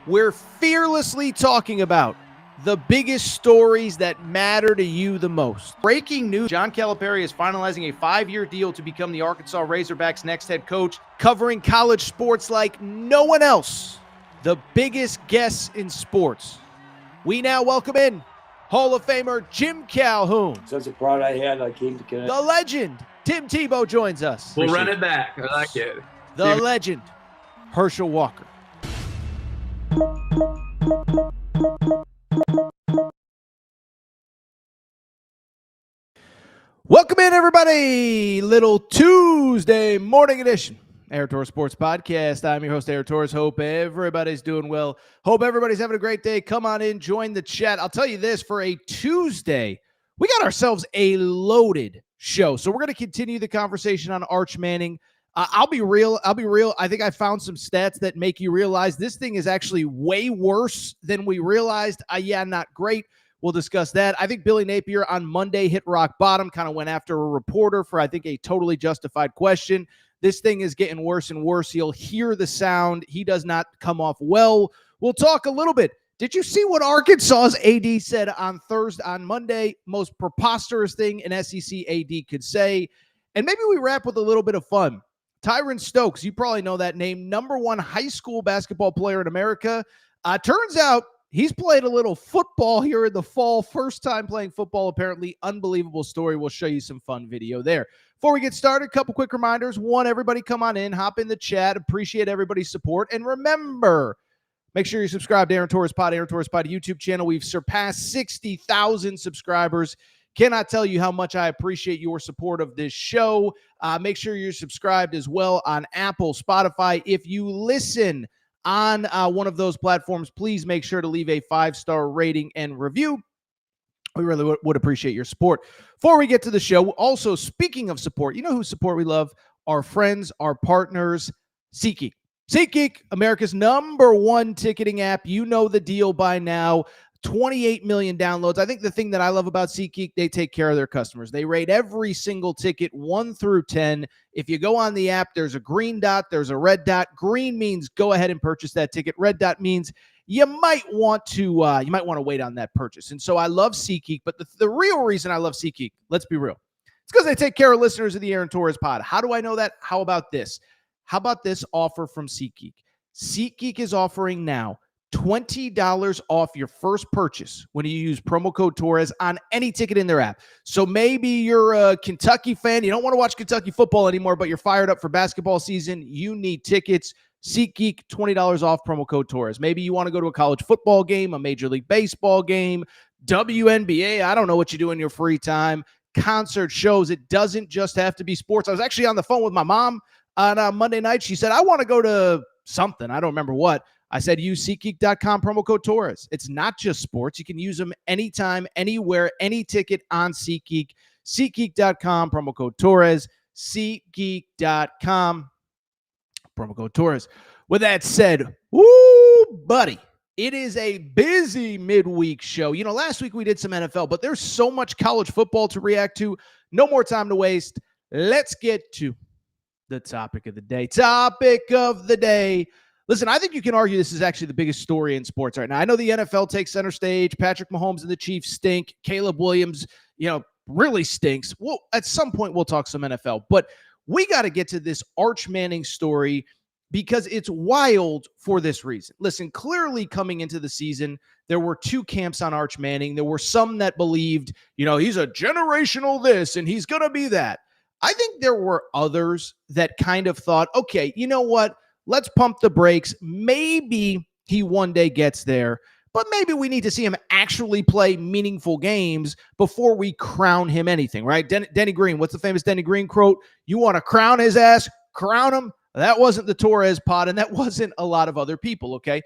We're fearlessly talking about the biggest stories that matter to you the most. Breaking news, John Calipari is finalizing a 5-year deal to become the Arkansas Razorbacks' next head coach, covering college sports like no one else. The biggest guests in sports. We now welcome in Hall of Famer Jim Calhoun. Such a pride I had, I came to Connecticut. The legend, Tim Tebow, joins us. We'll run it back. I like it. The legend, Herschel Walker. Welcome in, everybody. Little Tuesday morning edition, Air Torres Sports Podcast. I'm your host, Air Torres. Hope everybody's doing well. Hope everybody's having a great day. Come on in, join the chat. I'll tell you this, for a Tuesday, we got ourselves a loaded show. So we're going to continue the conversation on Arch Manning. I'll be real. I think I found some stats that make you realize this thing is actually way worse than we realized. Not great. We'll discuss that. I think Billy Napier on Monday hit rock bottom, kind of went after a reporter for, I think, a totally justified question. This thing is getting worse and worse. You'll hear the sound. He does not come off well. We'll talk a little bit. Did you see what Arkansas's AD said on Monday? Most preposterous thing an SEC AD could say. And maybe we wrap with a little bit of fun. Tyran Stokes, you probably know that name, #1 high school basketball player in America. Turns out he's played a little football here in the fall. First time playing football, apparently. Unbelievable story. We'll show you some fun video there. Before we get started, a couple quick reminders. One, everybody come on in, hop in the chat. Appreciate everybody's support. And remember, make sure you subscribe to Aaron Torres Pod YouTube channel. We've surpassed 60,000 subscribers. Cannot tell you how much I appreciate your support of this show. Make sure you're subscribed as well on Apple, Spotify. If you listen on one of those platforms, please make sure to leave a 5-star rating and review. We really would appreciate your support. Before we get to the show, also, speaking of support, you know whose support we love? Our friends, our partners, SeatGeek. SeatGeek, America's #1 ticketing app. You know the deal by now. 28 million downloads. I think the thing that I love about SeatGeek, they take care of their customers. They rate every single ticket 1 through 10. If you go on the app, there's a green dot, there's a red dot. Green means go ahead and purchase that ticket. Red dot means you might want to wait on that purchase. And so I love SeatGeek, but the real reason I love SeatGeek, let's be real, it's because they take care of listeners of the Aaron Torres Pod. How do I know that? How about this? How about this offer from SeatGeek? SeatGeek is offering now $20 off your first purchase when you use promo code Torres on any ticket in their app. So maybe you're a Kentucky fan. You don't want to watch Kentucky football anymore, but you're fired up for basketball season. You need tickets. SeatGeek, $20 off, promo code Torres. Maybe you want to go to a college football game, a Major League Baseball game, WNBA. I don't know what you do in your free time. Concert shows. It doesn't just have to be sports. I was actually on the phone with my mom on Monday night. She said, I want to go to something. I don't remember what. I said, use SeatGeek.com, promo code Torres. It's not just sports. You can use them anytime, anywhere, any ticket on SeatGeek. SeatGeek.com, promo code Torres. SeatGeek.com, promo code Torres. With that said, woo, buddy, it is a busy midweek show. You know, last week we did some NFL, but there's so much college football to react to. No more time to waste. Let's get to the topic of the day. Topic of the day. Listen, I think you can argue this is actually the biggest story in sports right now. I know the NFL takes center stage. Patrick Mahomes and the Chiefs stink. Caleb Williams, really stinks. Well, at some point we'll talk some NFL. But we got to get to this Arch Manning story because it's wild for this reason. Listen, clearly coming into the season, there were two camps on Arch Manning. There were some that believed, he's a generational this and he's going to be that. I think there were others that kind of thought, okay, you know what? Let's pump the brakes. Maybe he one day gets there, but maybe we need to see him actually play meaningful games before we crown him anything, right? Denny Green, what's the famous Denny Green quote? You want to crown his ass, crown him. That wasn't the Torres Pod, and that wasn't a lot of other people, okay?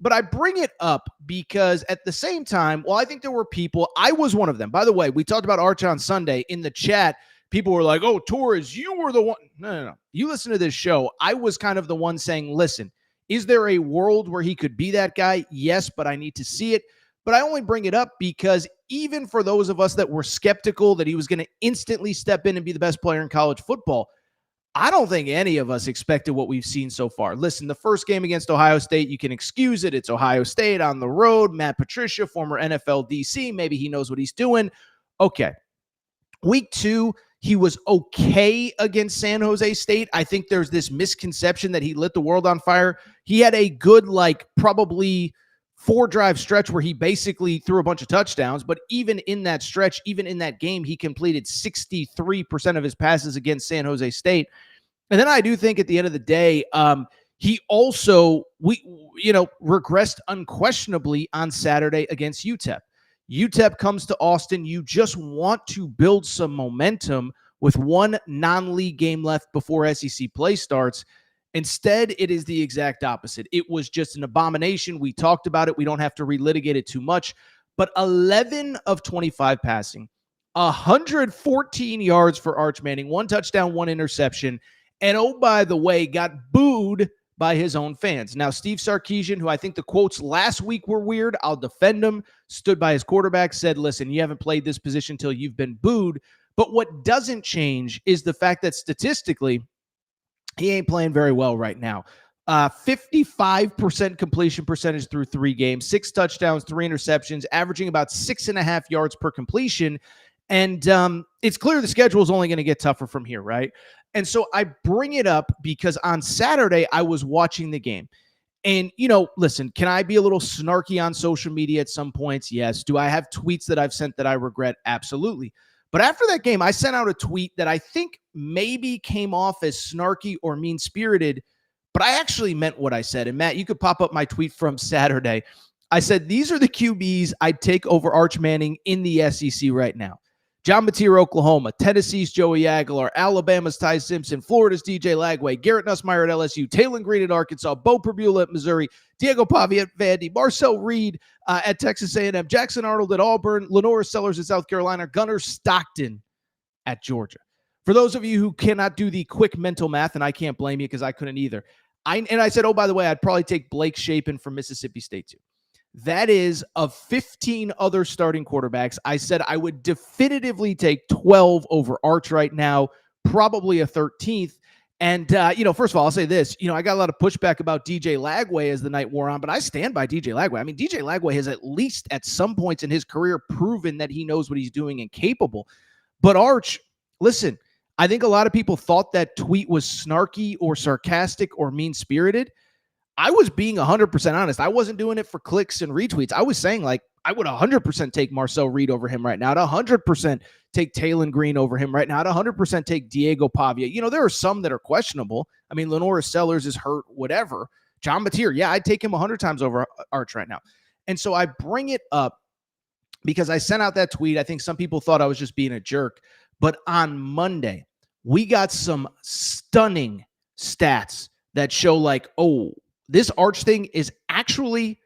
But I bring it up because at the same time, I think there were people, I was one of them. By the way, we talked about Arch on Sunday in the chat. People were like, oh, Torres, you were the one. No. You listen to this show. I was kind of the one saying, listen, is there a world where he could be that guy? Yes, but I need to see it. But I only bring it up because even for those of us that were skeptical that he was going to instantly step in and be the best player in college football, I don't think any of us expected what we've seen so far. Listen, the first game against Ohio State, you can excuse it. It's Ohio State on the road. Matt Patricia, former NFL DC, maybe he knows what he's doing. Okay. Week 2, he was okay against San Jose State. I think there's this misconception that he lit the world on fire. He had a good, probably 4-drive stretch where he basically threw a bunch of touchdowns. But even in that stretch, even in that game, he completed 63% of his passes against San Jose State. And then I do think at the end of the day, he also, regressed unquestionably on Saturday against UTEP. UTEP comes to Austin. You just want to build some momentum with one non-league game left before SEC play starts. Instead, it is the exact opposite. It was just an abomination. We talked about it. We don't have to relitigate it too much. But 11 of 25 passing, 114 yards for Arch Manning, 1 touchdown, 1 interception. And oh, by the way, got booed by his own fans. Now, Steve Sarkisian, who I think the quotes last week were weird, I'll defend him, stood by his quarterback, said, listen, you haven't played this position until you've been booed. But what doesn't change is the fact that statistically, he ain't playing very well right now. 55% completion percentage through 3 games, 6 touchdowns, 3 interceptions, averaging about 6.5 yards per completion. And it's clear the schedule is only going to get tougher from here, right? And so I bring it up because on Saturday, I was watching the game. And, listen, can I be a little snarky on social media at some points? Yes. Do I have tweets that I've sent that I regret? Absolutely. But after that game, I sent out a tweet that I think maybe came off as snarky or mean-spirited, but I actually meant what I said. And Matt, you could pop up my tweet from Saturday. I said, these are the QBs I'd take over Arch Manning in the SEC right now. John Mateer, Oklahoma, Tennessee's Joey Aguilar, Alabama's Ty Simpson, Florida's DJ Lagway, Garrett Nussmeier at LSU, Taylon Green at Arkansas, Bo Perbula at Missouri, Diego Pavia at Vandy, Marcel Reed at Texas A&M, Jackson Arnold at Auburn, Lenora Sellers at South Carolina, Gunnar Stockton at Georgia. For those of you who cannot do the quick mental math, and I can't blame you because I couldn't either, I said, oh, by the way, I'd probably take Blake Shapen from Mississippi State too. That is, of 15 other starting quarterbacks, I said I would definitively take 12 over Arch right now, probably a 13th. And, first of all, I'll say this. I got a lot of pushback about DJ Lagway as the night wore on, but I stand by DJ Lagway. I mean, DJ Lagway has at least at some points in his career proven that he knows what he's doing and capable. But Arch, listen, I think a lot of people thought that tweet was snarky or sarcastic or mean-spirited. I was being 100% honest. I wasn't doing it for clicks and retweets. I was saying, I would 100% take Marcel Reed over him right now. I'd 100% take Taylon Green over him right now. I'd 100% take Diego Pavia. There are some that are questionable. I mean, Lenora Sellers is hurt, whatever. John Mateer, yeah, I'd take him 100 times over Arch right now. And so I bring it up because I sent out that tweet. I think some people thought I was just being a jerk. But on Monday, we got some stunning stats that show this Arch thing is actually,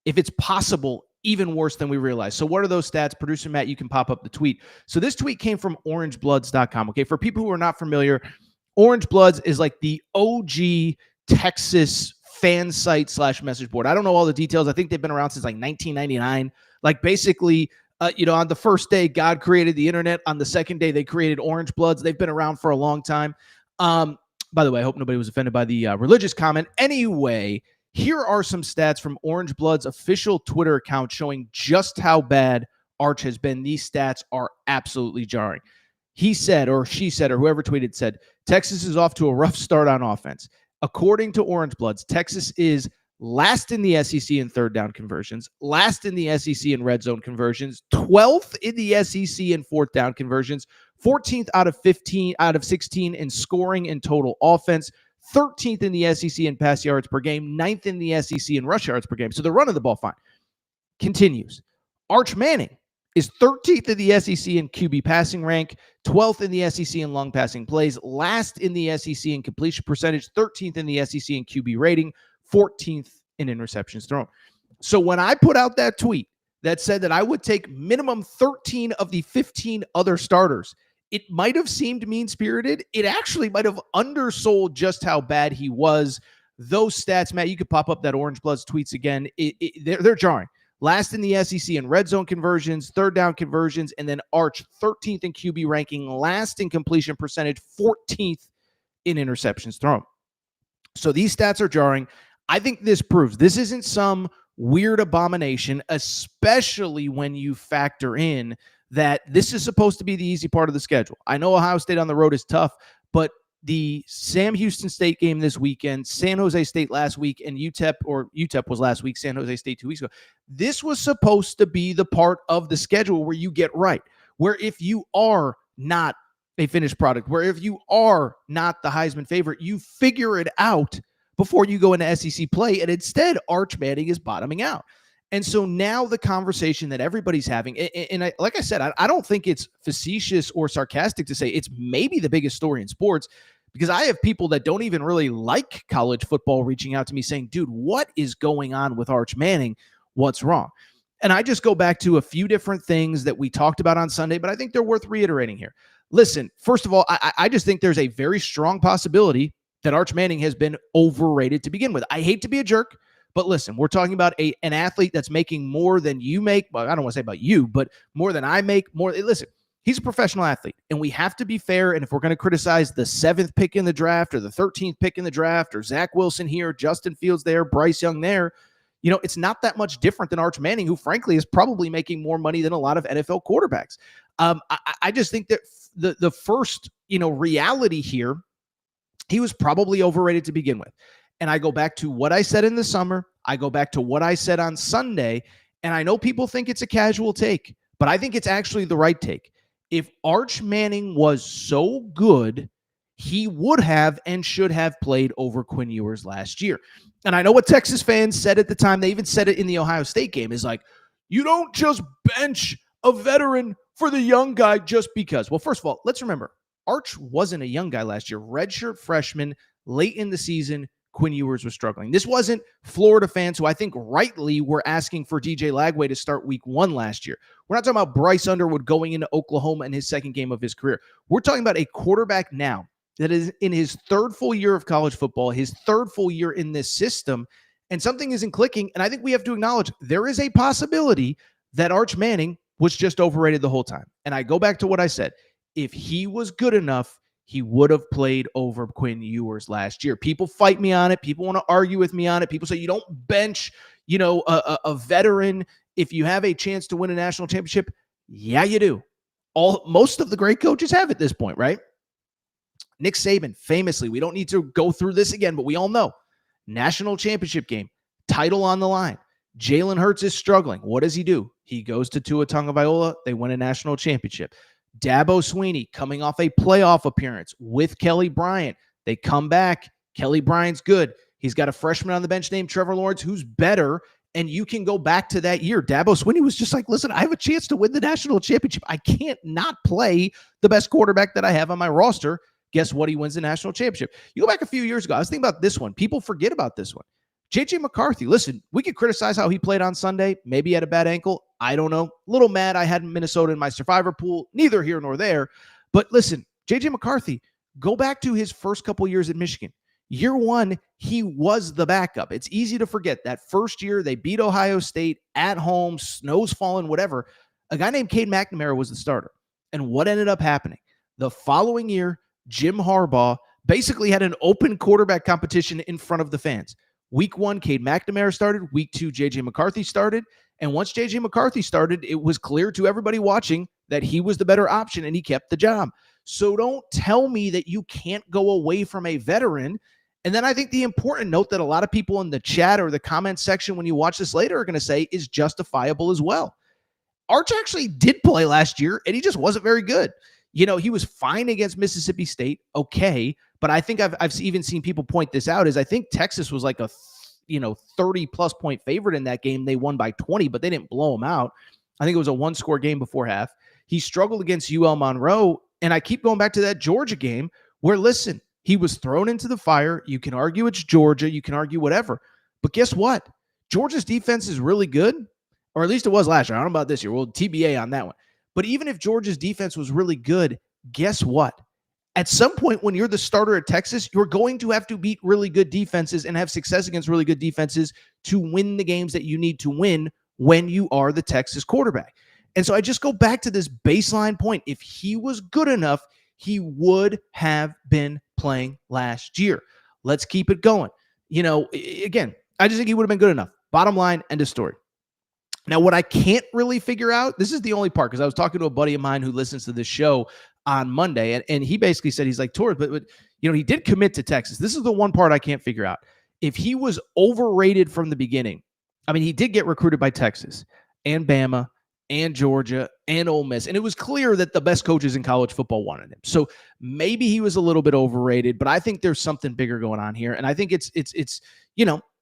if it's possible, even worse than we realize. So what are those stats? Producer Matt, you can pop up the tweet. So this tweet came from orangebloods.com. Okay, for people who are not familiar, Orange Bloods is like the OG Texas fan site / message board. I don't know all the details. I think they've been around since 1999. Basically, on the first day, God created the internet. On the second day, they created Orange Bloods. They've been around for a long time. By the way, I hope nobody was offended by the religious comment. Anyway, here are some stats from Orange Blood's official Twitter account showing just how bad Arch has been. These stats are absolutely jarring. He said, or she said, or whoever tweeted said, Texas is off to a rough start on offense. According to Orange Bloods, Texas is last in the SEC in third down conversions, last in the SEC in red zone conversions, 12th in the SEC in fourth down conversions, 14th out of 16 in scoring and total offense, 13th in the SEC in pass yards per game, 9th in the SEC in rush yards per game. So they're running the ball fine. Continues. Arch Manning is 13th in the SEC in QB passing rank, 12th in the SEC in long passing plays, last in the SEC in completion percentage, 13th in the SEC in QB rating, 14th in interceptions thrown. So when I put out that tweet that said that I would take minimum 13 of the 15 other starters, it might have seemed mean-spirited. It actually might have undersold just how bad he was. Those stats, Matt, you could pop up that Orange Bloods tweets again. They're jarring. Last in the SEC in red zone conversions, third down conversions, and then Arch 13th in QB ranking, last in completion percentage, 14th in interceptions thrown. So these stats are jarring. I think this proves this isn't some weird abomination, especially when you factor in that this is supposed to be the easy part of the schedule. I know Ohio State on the road is tough, but the Sam Houston State game this weekend, San Jose State last week, and UTEP was last week, San Jose State 2 weeks ago. This was supposed to be the part of the schedule where you get right, where if you are not a finished product, where if you are not the Heisman favorite, you figure it out before you go into SEC play. And instead, Arch Manning is bottoming out. And so now the conversation that everybody's having, and like I said, I don't think it's facetious or sarcastic to say it's maybe the biggest story in sports, because I have people that don't even really like college football reaching out to me saying, dude, what is going on with Arch Manning? What's wrong? And I just go back to a few different things that we talked about on Sunday, but I think they're worth reiterating here. Listen, first of all, I just think there's a very strong possibility that Arch Manning has been overrated to begin with. I hate to be a jerk, but listen, we're talking about an athlete that's making more than you make. Well, I don't want to say about you, but more than I make. Listen, he's a professional athlete, and we have to be fair. And if we're going to criticize the 7th pick in the draft or the 13th pick in the draft or Zach Wilson here, Justin Fields there, Bryce Young there, it's not that much different than Arch Manning, who frankly is probably making more money than a lot of NFL quarterbacks. I just think that the first, reality here, he was probably overrated to begin with. And I go back to what I said in the summer. I go back to what I said on Sunday. And I know people think it's a casual take, but I think it's actually the right take. If Arch Manning was so good, he would have and should have played over Quinn Ewers last year. And I know what Texas fans said at the time. They even said it in the Ohio State game, is like, you don't just bench a veteran for the young guy just because. Well, first of all, let's remember, Arch wasn't a young guy last year. Redshirt freshman, late in the season, Quinn Ewers was struggling. This wasn't Florida fans who I think rightly were asking for DJ Lagway to start week 1 last year. We're not talking about Bryce Underwood going into Oklahoma in his second game of his career. We're talking about a quarterback now that is in his 3rd full year of college football, his 3rd full year in this system, and something isn't clicking. And I think we have to acknowledge there is a possibility that Arch Manning was just overrated the whole time. And I go back to what I said. If he was good enough, he would have played over Quinn Ewers last year. People fight me on it. People want to argue with me on it. People say you don't bench, a veteran if you have a chance to win a national championship. Yeah, you do. Most of the great coaches have at this point, right? Nick Saban, famously, we don't need to go through this again, but we all know, national championship game, title on the line. Jalen Hurts is struggling. What does he do? He goes to Tua Tagovailoa. They win a national championship. Dabo Swinney coming off a playoff appearance with Kelly Bryant. They come back. Kelly Bryant's good. He's got a freshman on the bench named Trevor Lawrence who's better. And you can go back to that year. Dabo Swinney was just like, listen, I have a chance to win the national championship. I can't not play the best quarterback that I have on my roster. Guess what? He wins the national championship. You go back a few years ago. I was thinking about this one. People forget about this one. J.J. McCarthy, listen, we could criticize how he played on Sunday. Maybe he had a bad ankle. I don't know. A little mad I had Minnesota in my survivor pool. Neither here nor there. But listen, J.J. McCarthy, go back to his first couple years at Michigan. Year 1, he was the backup. It's easy to forget that first year they beat Ohio State at home, snow's falling, whatever. A guy named Cade McNamara was the starter. And what ended up happening? The following year, Jim Harbaugh basically had an open quarterback competition in front of the fans. Week 1, Cade McNamara started. Week 2, J.J. McCarthy started. And once J.J. McCarthy started, it was clear to everybody watching that he was the better option, and he kept the job. So don't tell me that you can't go away from a veteran. And then I think the important note that a lot of people in the chat or the comment section when you watch this later are going to say is justifiable as well. Arch actually did play last year, and he just wasn't very good. He was fine against Mississippi State, okay, but I think I've even seen people point this out, is I think Texas was like a 30-plus point favorite in that game. They won by 20, but they didn't blow them out. I think it was a 1-score game before half. He struggled against UL Monroe, and I keep going back to that Georgia game where, listen, he was thrown into the fire. You can argue it's Georgia. You can argue whatever. But guess what? Georgia's defense is really good, or at least it was last year. I don't know about this year. Well, TBA on that one. But even if Georgia's defense was really good, guess what? At some point when you're the starter at Texas, you're going to have to beat really good defenses and have success against really good defenses to win the games that you need to win when you are the Texas quarterback. And so I just go back to this baseline point. If he was good enough, he would have been playing last year. Let's keep it going. Again, I just think he would have been good enough. Bottom line, end of story. Now, what I can't really figure out, this is the only part, because I was talking to a buddy of mine who listens to this show on Monday, and he basically said, he's like, Torres, but he did commit to Texas. This is the one part I can't figure out. If he was overrated from the beginning, I mean, he did get recruited by Texas and Bama and Georgia and Ole Miss, and it was clear that the best coaches in college football wanted him. So maybe he was a little bit overrated, but I think there's something bigger going on here, and I think it's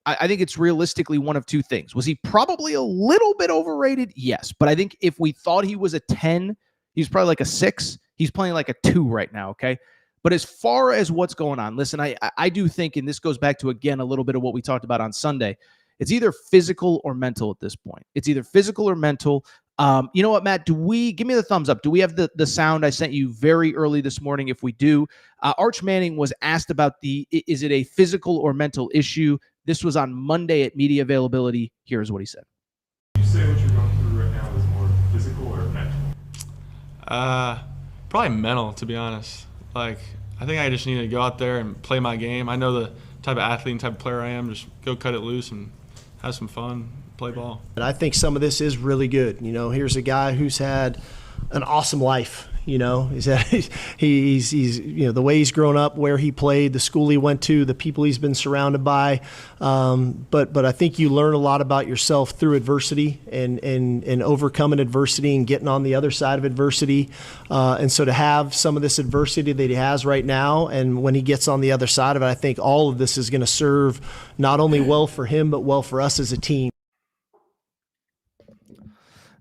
I think it's realistically one of two things. Was he probably a little bit overrated? Yes. But I think if we thought he was a 10, he's probably like a 6. He's playing like a 2 right now, okay? But as far as what's going on, listen, I do think, and this goes back to, again, a little bit of what we talked about on Sunday, it's either physical or mental at this point. It's either physical or mental. You know what, Matt? Give me the thumbs up. Do we have the sound I sent you very early this morning? If we do, Arch Manning was asked about is it a physical or mental issue? This was on Monday at media availability. Here's what he said. Would you say what you're going through right now is more physical or mental? Probably mental, to be honest. Like, I think I just need to go out there and play my game. I know the type of athlete and type of player I am. Just go cut it loose and have some fun, play ball. And I think some of this is really good. Here's a guy who's had an awesome life. He's the way he's grown up, where he played, the school he went to, the people he's been surrounded by. But I think you learn a lot about yourself through adversity and overcoming adversity and getting on the other side of adversity. And so to have some of this adversity that he has right now, and when he gets on the other side of it, I think all of this is going to serve not only well for him, but well for us as a team.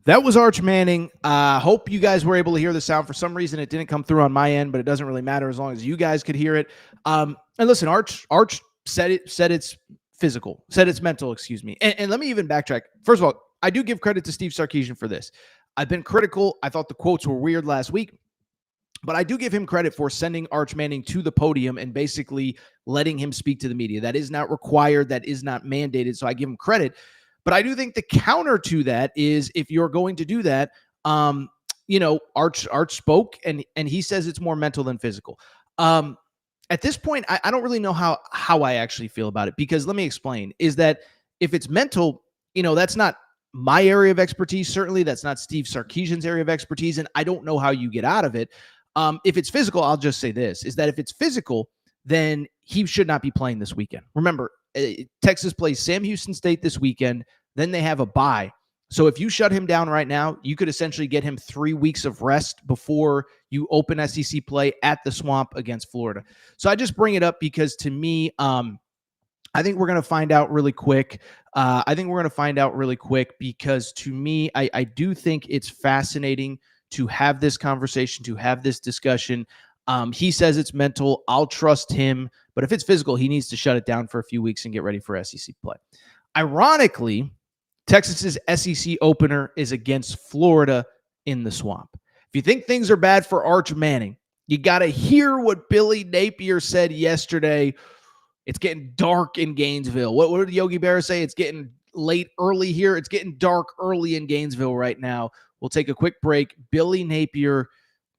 That was Arch Manning. Hope you guys were able to hear the sound. For some reason, it didn't come through on my end, but it doesn't really matter as long as you guys could hear it. And listen, Arch said it's physical, said it's mental, excuse me. And let me even backtrack. First of all, I do give credit to Steve Sarkisian for this. I've been critical. I thought the quotes were weird last week, but I do give him credit for sending Arch Manning to the podium and basically letting him speak to the media. That is not required. That is not mandated. So I give him credit. But I do think the counter to that is, if you're going to do that, Arch spoke and he says it's more mental than physical. At this point, I don't really know how I actually feel about it, because let me explain, is that if it's mental, that's not my area of expertise. Certainly that's not Steve Sarkisian's area of expertise. And I don't know how you get out of it. If it's physical, I'll just say this, is that if it's physical, then he should not be playing this weekend. Remember, Texas plays Sam Houston State this weekend. Then they have a bye. So if you shut him down right now, you could essentially get him 3 weeks of rest before you open SEC play at the Swamp against Florida. So I just bring it up because, to me, I think we're going to find out really quick. Because, to me, I do think it's fascinating to have this conversation, to have this discussion. He says it's mental. I'll trust him. But if it's physical, he needs to shut it down for a few weeks and get ready for SEC play. Ironically, Texas's SEC opener is against Florida in the Swamp. If you think things are bad for Arch Manning, you got to hear what Billy Napier said yesterday. It's getting dark in Gainesville. What did Yogi Berra say? It's getting late early here. It's getting dark early in Gainesville right now. We'll take a quick break. Billy Napier,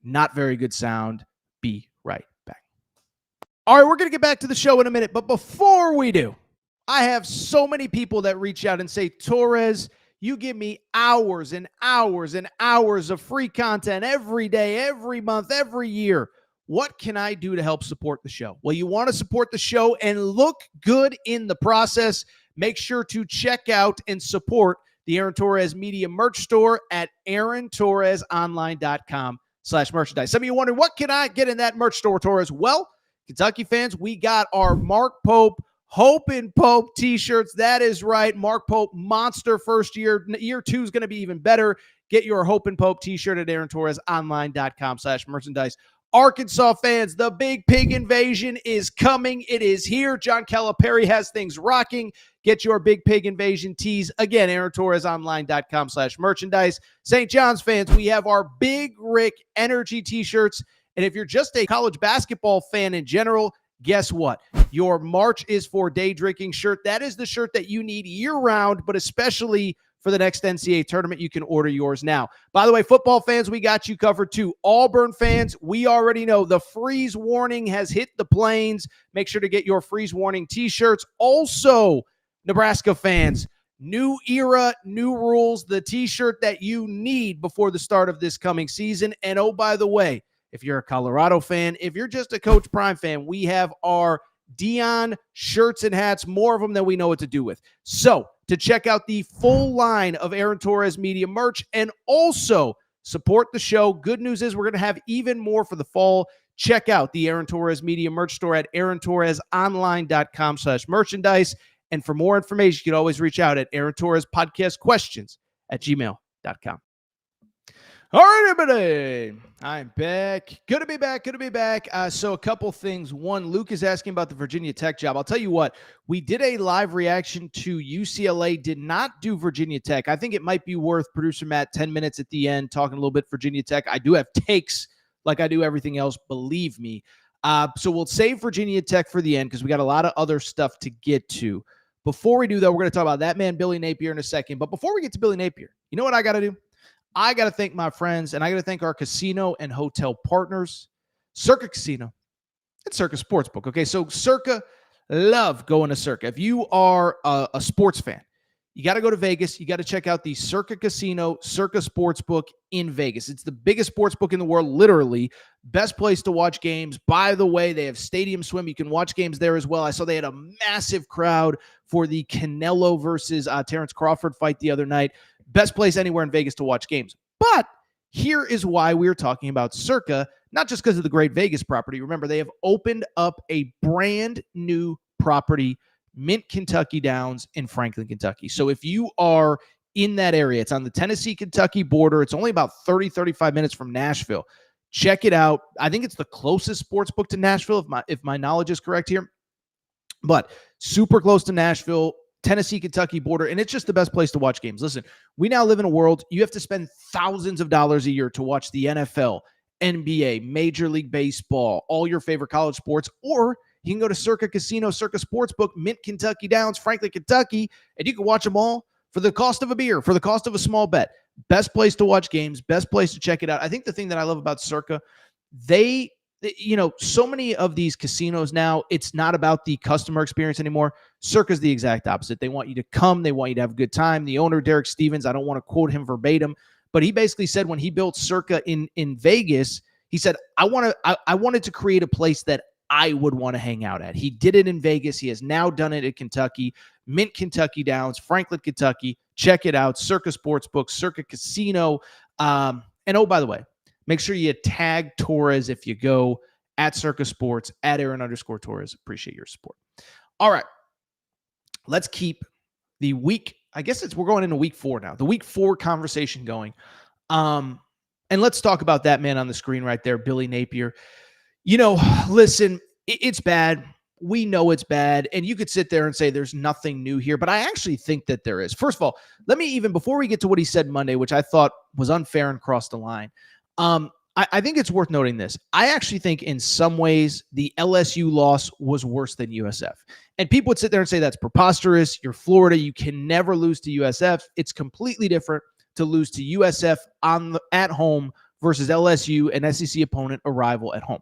not very good sound. Be right back. All right, we're going to get back to the show in a minute, but before we do, I have so many people that reach out and say, Torres, you give me hours and hours and hours of free content every day, every month, every year. What can I do to help support the show? Well, you want to support the show and look good in the process. Make sure to check out and support the Aaron Torres Media merch store at aarontorresonline.com/merchandise. Some of you wondering, what can I get in that merch store, Torres? Well, Kentucky fans, we got our Mark Pope Hope and Pope t-shirts. That is right. Mark Pope, monster first year. Year 2 is going to be even better. Get your Hope and Pope t-shirt at aarontorresonline.com/merchandise. Arkansas fans, the Big Pig Invasion is coming. It is here. John Calipari has things rocking. Get your Big Pig Invasion tees. Again, aarontorresonline.com/merchandise. St. John's fans, we have our Big Rick Energy t-shirts. And if you're just a college basketball fan in general, guess what? your March is for day drinking shirt. That is the shirt that you need year round, but especially for the next NCAA tournament. You can order yours now. By the way, football fans, we got you covered too. Auburn fans, we already know the freeze warning has hit the plains. Make sure to get your freeze warning t-shirts. Also, Nebraska fans, new era, new rules, the t-shirt that you need before the start of this coming season. And oh, by the way, if you're a Colorado fan, if you're just a Coach Prime fan, we have our Dion shirts and hats, more of them than we know what to do with. So to check out the full line of Aaron Torres Media merch and also support the show, good news is we're going to have even more for the fall. Check out the Aaron Torres Media merch store at aarontorresonline.com/merchandise. And for more information, you can always reach out at Aaron Torres Podcast Questions at gmail.com. All right, everybody. I'm back. Good to be back. So a couple things. One, Luke is asking about the Virginia Tech job. I'll tell you what, we did a live reaction to UCLA, did not do Virginia Tech. I think it might be worth, producer Matt, 10 minutes at the end, talking a little bit Virginia Tech. I do have takes like I do everything else, believe me. So we'll save Virginia Tech for the end because we got a lot of other stuff to get to. Before we do, though, we're going to talk about that man, Billy Napier, in a second. But before we get to Billy Napier, you know what I got to do? I got to thank my friends, and I got to thank our casino and hotel partners, Circa Casino and Circa Sportsbook. Okay, so Circa, love going to Circa. If you are a sports fan, you got to go to Vegas. You got to check out the Circa Casino, Circa Sportsbook in Vegas. It's the biggest sportsbook in the world, literally. Best place to watch games. By the way, they have Stadium Swim. You can watch games there as well. I saw they had a massive crowd for the Canelo versus Terrence Crawford fight the other night. Best place anywhere in Vegas to watch games. But here is why we are talking about Circa, not just because of the great Vegas property. Remember, they have opened up a brand new property, Mint Kentucky Downs in Franklin, Kentucky. So if you are in that area, it's on the Tennessee-Kentucky border. It's only about 30, 35 minutes from Nashville. Check it out. I think it's the closest sports book to Nashville, if my knowledge is correct here. But super close to Nashville, Tennessee-Kentucky border, and it's just the best place to watch games. Listen, we now live in a world, you have to spend thousands of dollars a year to watch the NFL, NBA, Major League Baseball, all your favorite college sports, or you can go to Circa Casino, Circa Sportsbook, Mint Kentucky Downs, Franklin, Kentucky, and you can watch them all for the cost of a beer, for the cost of a small bet. Best place to watch games, best place to check it out. I think the thing that I love about Circa, so many of these casinos now, it's not about the customer experience anymore. Circa's the exact opposite. They want you to come. They want you to have a good time. The owner, Derek Stevens, I don't want to quote him verbatim, but he basically said when he built Circa in Vegas, he said, I wanted to create a place that I would want to hang out at. He did it in Vegas. He has now done it at Kentucky, Mint Kentucky Downs, Franklin, Kentucky. Check it out. Circa Sportsbook, Circa Casino. And oh, by the way, make sure you tag Torres if you go at Circa Sports, at Aaron_Torres. Appreciate your support. All right. Let's keep the week. I guess we're going into week 4 now. The week 4 conversation going. And let's talk about that man on the screen right there, Billy Napier. Listen, it's bad. We know it's bad. And you could sit there and say there's nothing new here, but I actually think that there is. First of all, before we get to what he said Monday, which I thought was unfair and crossed the line, I think it's worth noting this. I actually think in some ways the LSU loss was worse than USF. And people would sit there and say that's preposterous. You're Florida. You can never lose to USF. It's completely different to lose to USF at home versus LSU, an SEC opponent, a rival at home.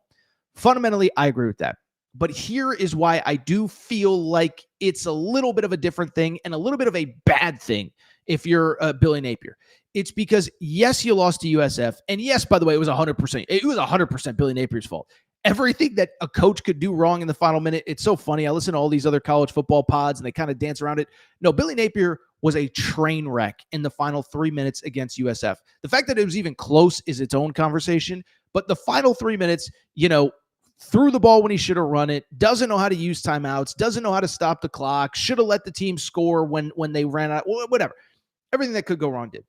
Fundamentally, I agree with that. But here is why I do feel like it's a little bit of a different thing and a little bit of a bad thing if you're Billy Napier. It's because, yes, you lost to USF. And yes, by the way, it was 100%. It was 100% Billy Napier's fault. Everything that a coach could do wrong in the final minute, it's so funny. I listen to all these other college football pods, and they kind of dance around it. No, Billy Napier was a train wreck in the final 3 minutes against USF. The fact that it was even close is its own conversation. But the final 3 minutes, threw the ball when he should have run it, doesn't know how to use timeouts, doesn't know how to stop the clock, should have let the team score when they ran out, whatever. Everything that could go wrong did.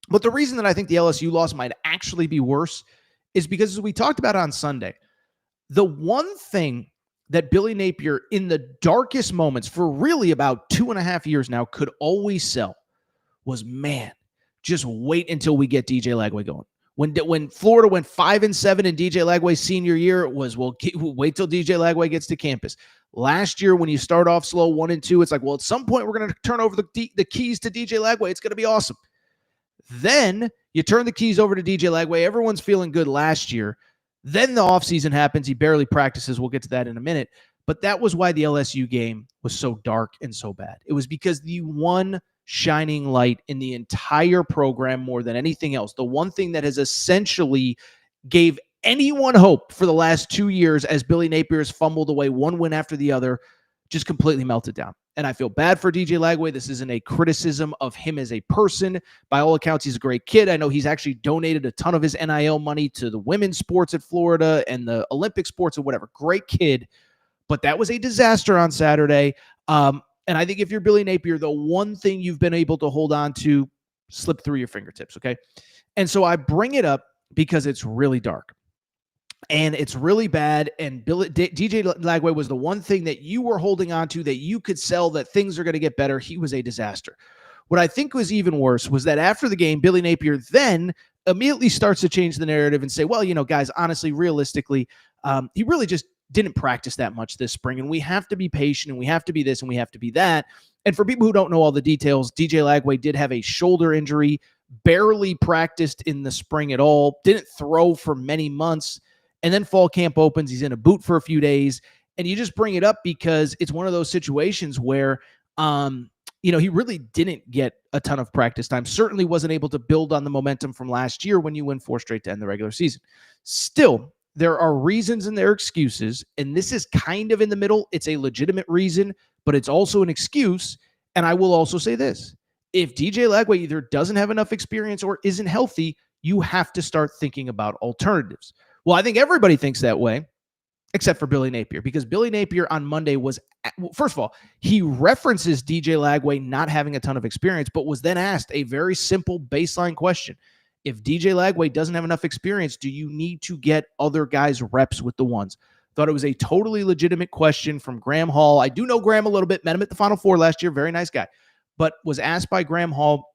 But the reason that I think the LSU loss might actually be worse is because, as we talked about on Sunday, the one thing that Billy Napier in the darkest moments for really about 2.5 years now could always sell was, man, just wait until we get DJ Lagway going. When Florida went 5-7 in DJ Lagway's senior year, it was, well, wait till DJ Lagway gets to campus. Last year, when you start off slow 1-2, it's like, well, at some point we're going to turn over the keys to DJ Lagway. It's going to be awesome. Then you turn the keys over to DJ Lagway. Everyone's feeling good last year. Then the offseason happens. He barely practices. We'll get to that in a minute. But that was why the LSU game was so dark and so bad. It was because the one shining light in the entire program more than anything else, the one thing that has essentially gave anyone hope for the last 2 years as Billy Napier has fumbled away one win after the other, just completely melted down. And I feel bad for DJ Lagway. This isn't a criticism of him as a person. By all accounts, he's a great kid. I know he's actually donated a ton of his NIL money to the women's sports at Florida and the Olympic sports or whatever. Great kid. But that was a disaster on Saturday. And I think if you're Billy Napier, the one thing you've been able to hold on to slip through your fingertips, okay? And so I bring it up because it's really dark. And it's really bad. And DJ Lagway was the one thing that you were holding on to that you could sell that things are going to get better. He was a disaster. What I think was even worse was that after the game, Billy Napier then immediately starts to change the narrative and say, well, guys, honestly, realistically, he really just didn't practice that much this spring, and we have to be patient, and we have to be this, and we have to be that. And for people who don't know all the details, DJ Lagway did have a shoulder injury, barely practiced in the spring at all, didn't throw for many months, and then fall camp opens. He's in a boot for a few days, and you just bring it up because it's one of those situations where, he really didn't get a ton of practice time, certainly wasn't able to build on the momentum from last year when you win 4 straight to end the regular season. Still, there are reasons and there are excuses, and this is kind of in the middle. It's a legitimate reason, but it's also an excuse. And I will also say this. If DJ Lagway either doesn't have enough experience or isn't healthy, you have to start thinking about alternatives. Well, I think everybody thinks that way, except for Billy Napier, because Billy Napier on Monday was, first of all, he references DJ Lagway not having a ton of experience, but was then asked a very simple baseline question. If DJ Lagway doesn't have enough experience, do you need to get other guys reps with the ones? Thought it was a totally legitimate question from Graham Hall. I do know Graham a little bit, met him at the Final Four last year, very nice guy, but was asked by Graham Hall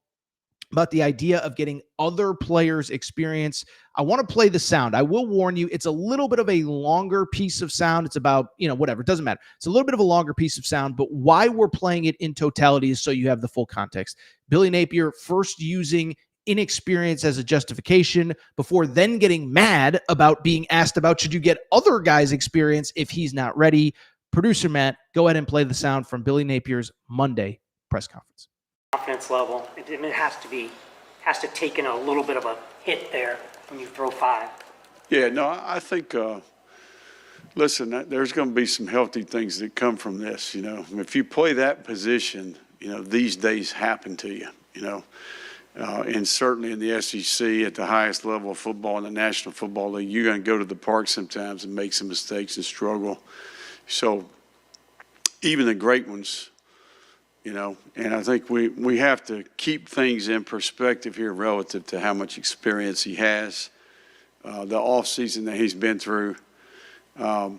about the idea of getting other players experience. I want to play the sound. I will warn you, it's a little bit of a longer piece of sound. It's about, whatever, it doesn't matter. It's a little bit of a longer piece of sound, but why we're playing it in totality is so you have the full context. Billy Napier first using inexperience as a justification before then getting mad about being asked about should you get other guys experience if he's not ready. Producer Matt, go ahead and play the sound from Billy Napier's Monday press conference. Confidence level, it has to take in a little bit of a hit there when you throw 5. Yeah, no, I think, listen, there's going to be some healthy things that come from this, If you play that position, these days happen to you, and certainly in the SEC at the highest level of football in the National Football League, you're going to go to the park sometimes and make some mistakes and struggle. So even the great ones, and I think we have to keep things in perspective here relative to how much experience he has, the offseason that he's been through. I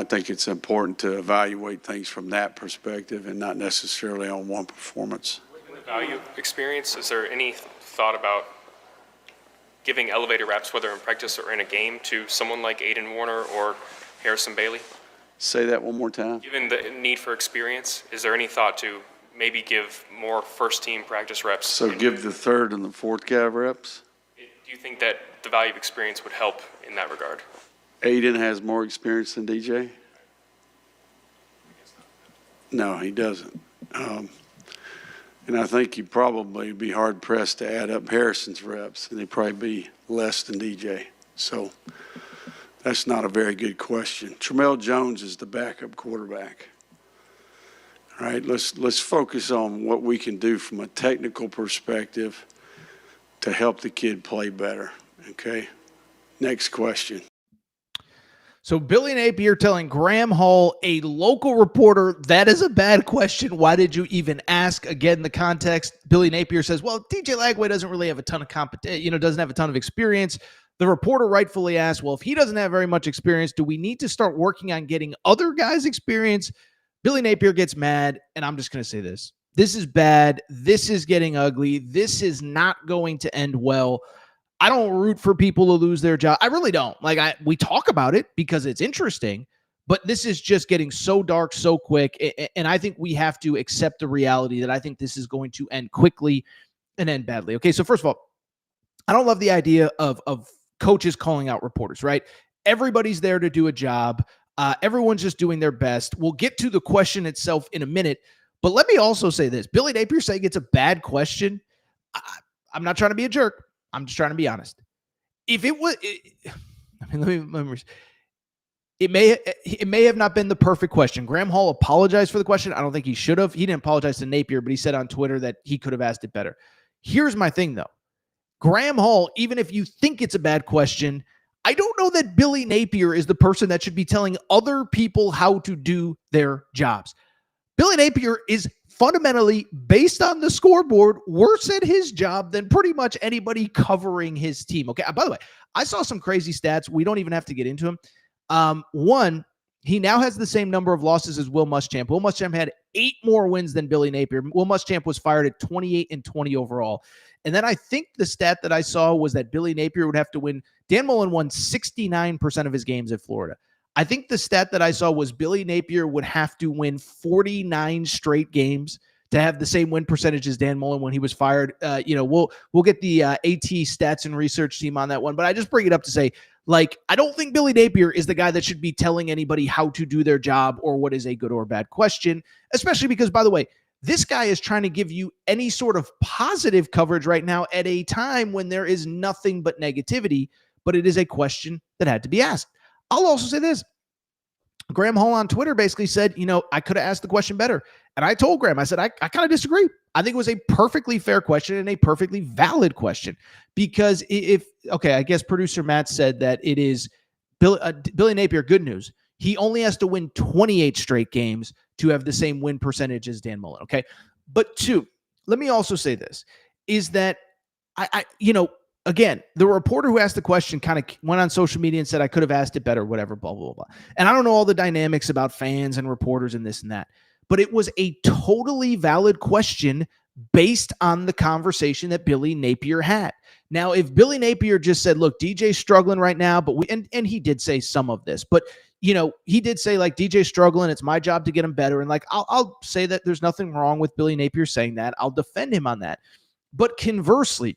think it's important to evaluate things from that perspective and not necessarily on one performance. Value experience, is there any thought about giving elevator reps, whether in practice or in a game, to someone like Aiden Warner or Harrison Bailey? Say that one more time. Given the need for experience, is there any thought to maybe give more first-team practice reps? So give the third and the fourth guy reps? Do you think that the value of experience would help in that regard? Aiden has more experience than DJ? No, he doesn't. And I think you'd probably be hard-pressed to add up Harrison's reps, and they'd probably be less than DJ. So that's not a very good question. Tramel Jones is the backup quarterback. All right, let's focus on what we can do from a technical perspective to help the kid play better, okay? Next question. So Billy Napier telling Graham Hall, a local reporter, that is a bad question. Why did you even ask? Again, the context, Billy Napier says, well, DJ Lagway doesn't really have a ton of doesn't have a ton of experience. The reporter rightfully asked, well, if he doesn't have very much experience, do we need to start working on getting other guys experience? Billy Napier gets mad, and I'm just going to say this. This is bad. This is getting ugly. This is not going to end well. I don't root for people to lose their job. I really don't. Like, we talk about it because it's interesting, but this is just getting so dark so quick. And I think we have to accept the reality that I think this is going to end quickly and end badly. Okay, so first of all, I don't love the idea of coaches calling out reporters, right? Everybody's there to do a job. Everyone's just doing their best. We'll get to the question itself in a minute, but let me also say this. Billy Napier saying it's a bad question. I'm not trying to be a jerk. I'm just trying to be honest. If it was, it may have not been the perfect question. Graham Hall apologized for the question. I don't think he should have. He didn't apologize to Napier, but he said on Twitter that he could have asked it better. Here's my thing, though. Graham Hall, even if you think it's a bad question, I don't know that Billy Napier is the person that should be telling other people how to do their jobs. Billy Napier is fundamentally, based on the scoreboard, worse at his job than pretty much anybody covering his team. Okay. By the way, I saw some crazy stats. We don't even have to get into them. One, he now has the same number of losses as Will Muschamp. Will Muschamp had 8 more wins than Billy Napier. Will Muschamp was fired at 28-20 overall. And then I think the stat that I saw was that Billy Napier would have to win. Dan Mullen won 69% of his games at Florida. I think the stat that I saw was Billy Napier would have to win 49 straight games to have the same win percentage as Dan Mullen when he was fired. We'll get the AT stats and research team on that one, but I just bring it up to say, like, I don't think Billy Napier is the guy that should be telling anybody how to do their job or what is a good or bad question, especially because, by the way, this guy is trying to give you any sort of positive coverage right now at a time when there is nothing but negativity, but it is a question that had to be asked. I'll also say this. Graham Hall on Twitter basically said, I could have asked the question better. And I told Graham, I said, I kind of disagree. I think it was a perfectly fair question and a perfectly valid question because I guess producer Matt said that it is Billy Napier. Good news. He only has to win 28 straight games to have the same win percentage as Dan Mullen. Okay. But 2, let me also say this is that again, the reporter who asked the question kind of went on social media and said, I could have asked it better, whatever, blah, blah, blah. And I don't know all the dynamics about fans and reporters and this and that, but it was a totally valid question based on the conversation that Billy Napier had. Now, if Billy Napier just said, look, DJ's struggling right now, but and he did say some of this, but he did say like DJ's struggling. It's my job to get him better. And like, I'll say that there's nothing wrong with Billy Napier saying that. I'll defend him on that. But conversely,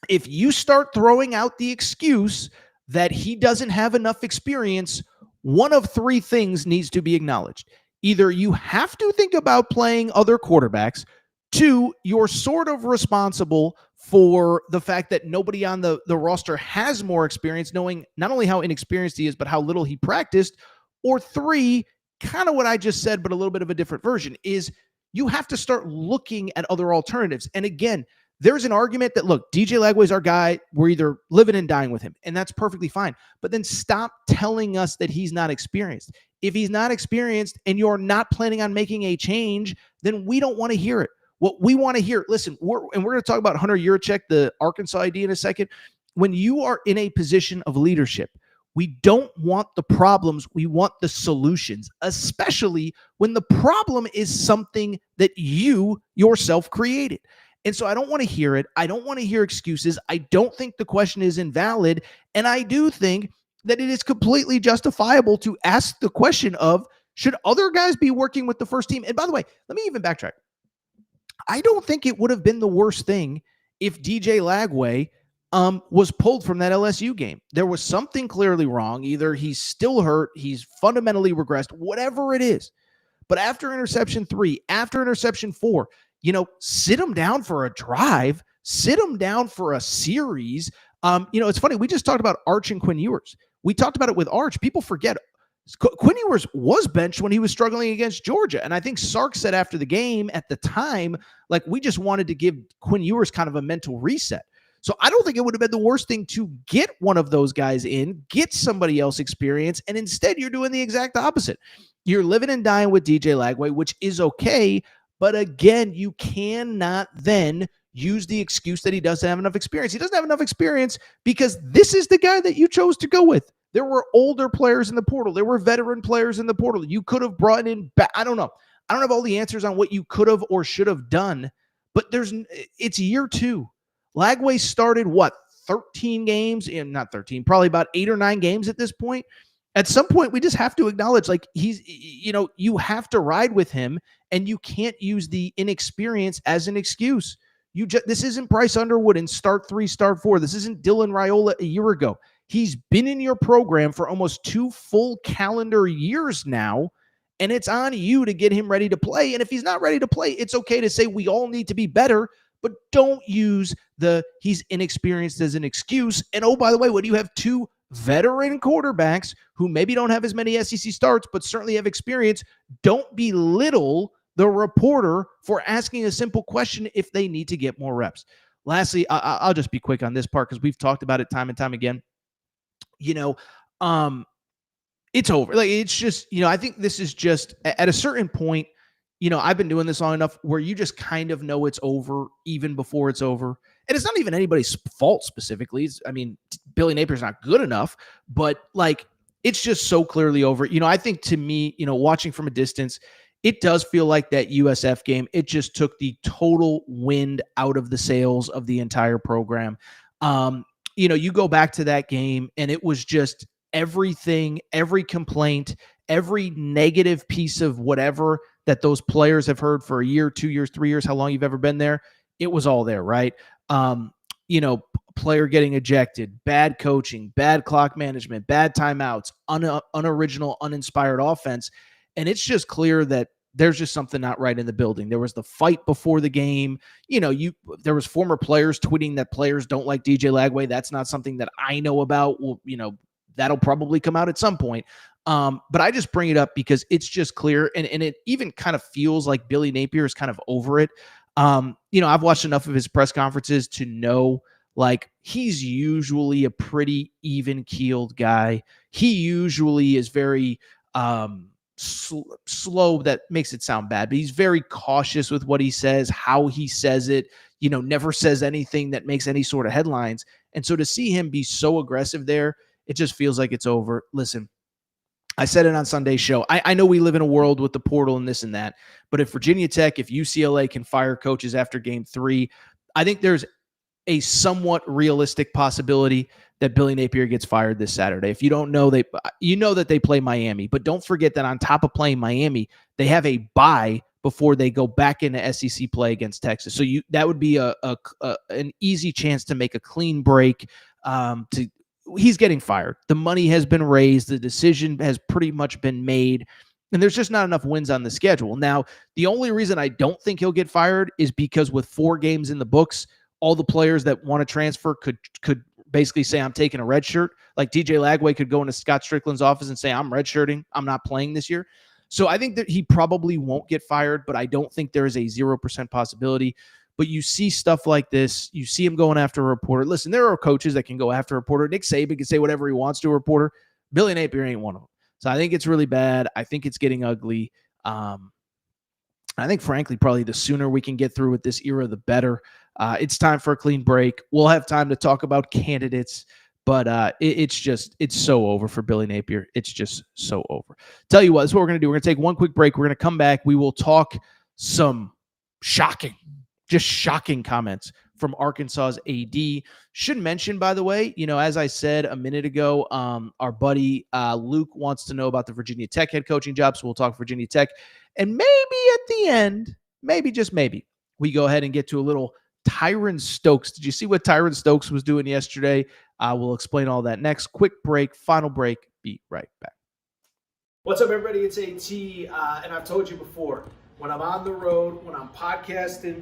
if you start throwing out the excuse that he doesn't have enough experience, one of 3 things needs to be acknowledged. Either you have to think about playing other quarterbacks. 2, you're sort of responsible for the fact that nobody on the roster has more experience, knowing not only how inexperienced he is, but how little he practiced. Or 3, kind of what I just said, but a little bit of a different version, is you have to start looking at other alternatives. And again, there's an argument that, look, DJ Lagway's our guy. We're either living and dying with him, and that's perfectly fine. But then stop telling us that he's not experienced. If he's not experienced and you're not planning on making a change, then we don't want to hear it. What we want to hear, listen, we're going to talk about Hunter Yurachek, the Arkansas ID, in a second. When you are in a position of leadership, we don't want the problems. We want the solutions, especially when the problem is something that you yourself created. And so I don't want to hear it. I don't want to hear excuses. I don't think the question is invalid. And I do think that it is completely justifiable to ask the question of, should other guys be working with the first team? And by the way, let me even backtrack. I don't think it would have been the worst thing if DJ Lagway was pulled from that LSU game. There was something clearly wrong. Either he's still hurt, he's fundamentally regressed, whatever it is. But after interception 3, after interception 4, sit him down for a drive, sit him down for a series. It's funny. We just talked about Arch and Quinn Ewers. We talked about it with Arch. People forget Quinn Ewers was benched when he was struggling against Georgia. And I think Sark said after the game at the time, like, we just wanted to give Quinn Ewers kind of a mental reset. So I don't think it would have been the worst thing to get one of those guys in, get somebody else experience, and instead you're doing the exact opposite. You're living and dying with DJ Lagway, which is okay. But again, you cannot then use the excuse that he doesn't have enough experience. He doesn't have enough experience because this is the guy that you chose to go with. There were older players in the portal. There were veteran players in the portal. You could have brought in back. I don't know. I don't have all the answers on what you could have or should have done, but it's year 2. Lagway started 13 games, and not 13, probably about 8 or 9 games at this point. At some point, we just have to acknowledge, like, you have to ride with him, and you can't use the inexperience as an excuse. This isn't Bryce Underwood in start 3, start 4. This isn't Dylan Raiola a year ago. He's been in your program for almost 2 full calendar years now, and it's on you to get him ready to play. And if he's not ready to play, it's okay to say we all need to be better, but don't use he's inexperienced as an excuse. And oh, by the way, when you have 2 veteran quarterbacks who maybe don't have as many SEC starts, but certainly have experience, don't belittle the reporter for asking a simple question if they need to get more reps. Lastly, I'll just be quick on this part because we've talked about it time and time again. It's over. Like, it's just, I think this is just at a certain point, I've been doing this long enough where you just kind of know it's over even before it's over. And it's not even anybody's fault specifically. Billy Napier's not good enough, but like, it's just so clearly over. I think to me, watching from a distance, it does feel like that USF game, it just took the total wind out of the sails of the entire program. You go back to that game and it was just everything, every complaint, every negative piece of whatever that those players have heard for a year, 2 years, 3 years, how long you've ever been there. It was all there, right? Player getting ejected, bad coaching, bad clock management, bad timeouts, unoriginal, uninspired offense. And it's just clear that there's just something not right in the building. There was the fight before the game. There was former players tweeting that players don't like DJ Lagway. That's not something that I know about. Well, that'll probably come out at some point. But I just bring it up because it's just clear. And it even kind of feels like Billy Napier is kind of over it. I've watched enough of his press conferences to know, like, he's usually a pretty even-keeled guy. He usually is very slow. That makes it sound bad, but he's very cautious with what he says, how he says it, never says anything that makes any sort of headlines. And so to see him be so aggressive there, it just feels like it's over. Listen, I said it on Sunday's show. I know we live in a world with the portal and this and that, but if Virginia Tech, if UCLA can fire coaches after game 3, I think there's a somewhat realistic possibility that Billy Napier gets fired this Saturday. If you don't know, that they play Miami, but don't forget that on top of playing Miami, they have a bye before they go back into SEC play against Texas. So that would be an easy chance to make a clean break. He's getting fired. The money has been raised. The decision has pretty much been made. And there's just not enough wins on the schedule. Now, the only reason I don't think he'll get fired is because with 4 games in the books, all the players that want to transfer could basically say, I'm taking a red shirt. Like DJ Lagway could go into Scott Strickland's office and say, I'm redshirting. I'm not playing this year. So I think that he probably won't get fired, but I don't think there is a 0% possibility. But you see stuff like this. You see him going after a reporter. Listen, there are coaches that can go after a reporter. Nick Saban can say whatever he wants to a reporter. Billy Napier ain't one of them. So I think it's really bad. I think it's getting ugly. I think, frankly, probably the sooner we can get through with this era, the better. It's time for a clean break. We'll have time to talk about candidates, but it's so over for Billy Napier. It's just so over. Tell you what, this is what we're going to do. We're going to take one quick break. We're going to come back. We will talk some shocking comments from Arkansas's AD. Should mention, by the way, as I said a minute ago, our buddy Luke wants to know about the Virginia Tech head coaching job, so we'll talk Virginia Tech. And maybe at the end, maybe, just maybe, we go ahead and get to a little Tyran Stokes. Did you see what Tyran Stokes was doing yesterday? We'll explain all that next. Quick break, final break. Be right back. What's up, everybody? It's AT, and I've told you before, when I'm on the road, when I'm podcasting,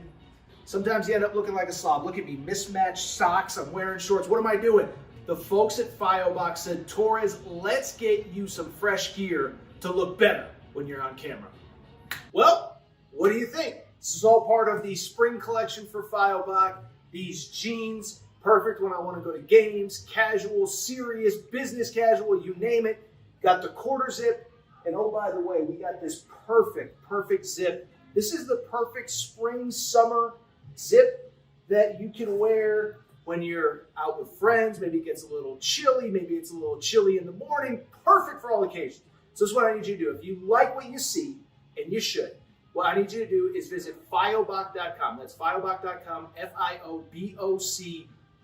sometimes you end up looking like a slob. Look at me, mismatched socks. I'm wearing shorts. What am I doing? The folks at Firebox said, Torres, let's get you some fresh gear to look better when you're on camera. Well, what do you think? This is all part of the spring collection for Firebox. These jeans, perfect when I want to go to games, casual, serious, business casual, you name it. Got the quarter zip. And oh, by the way, we got this perfect zip. This is the perfect spring, summer zip that you can wear when you're out with friends. Maybe it gets a little chilly. Maybe it's a little chilly in the morning. Perfect for all occasions. So this is what I need you to do. If you like what you see, and you should, what I need you to do is visit Firebox.com. That's Firebox.com,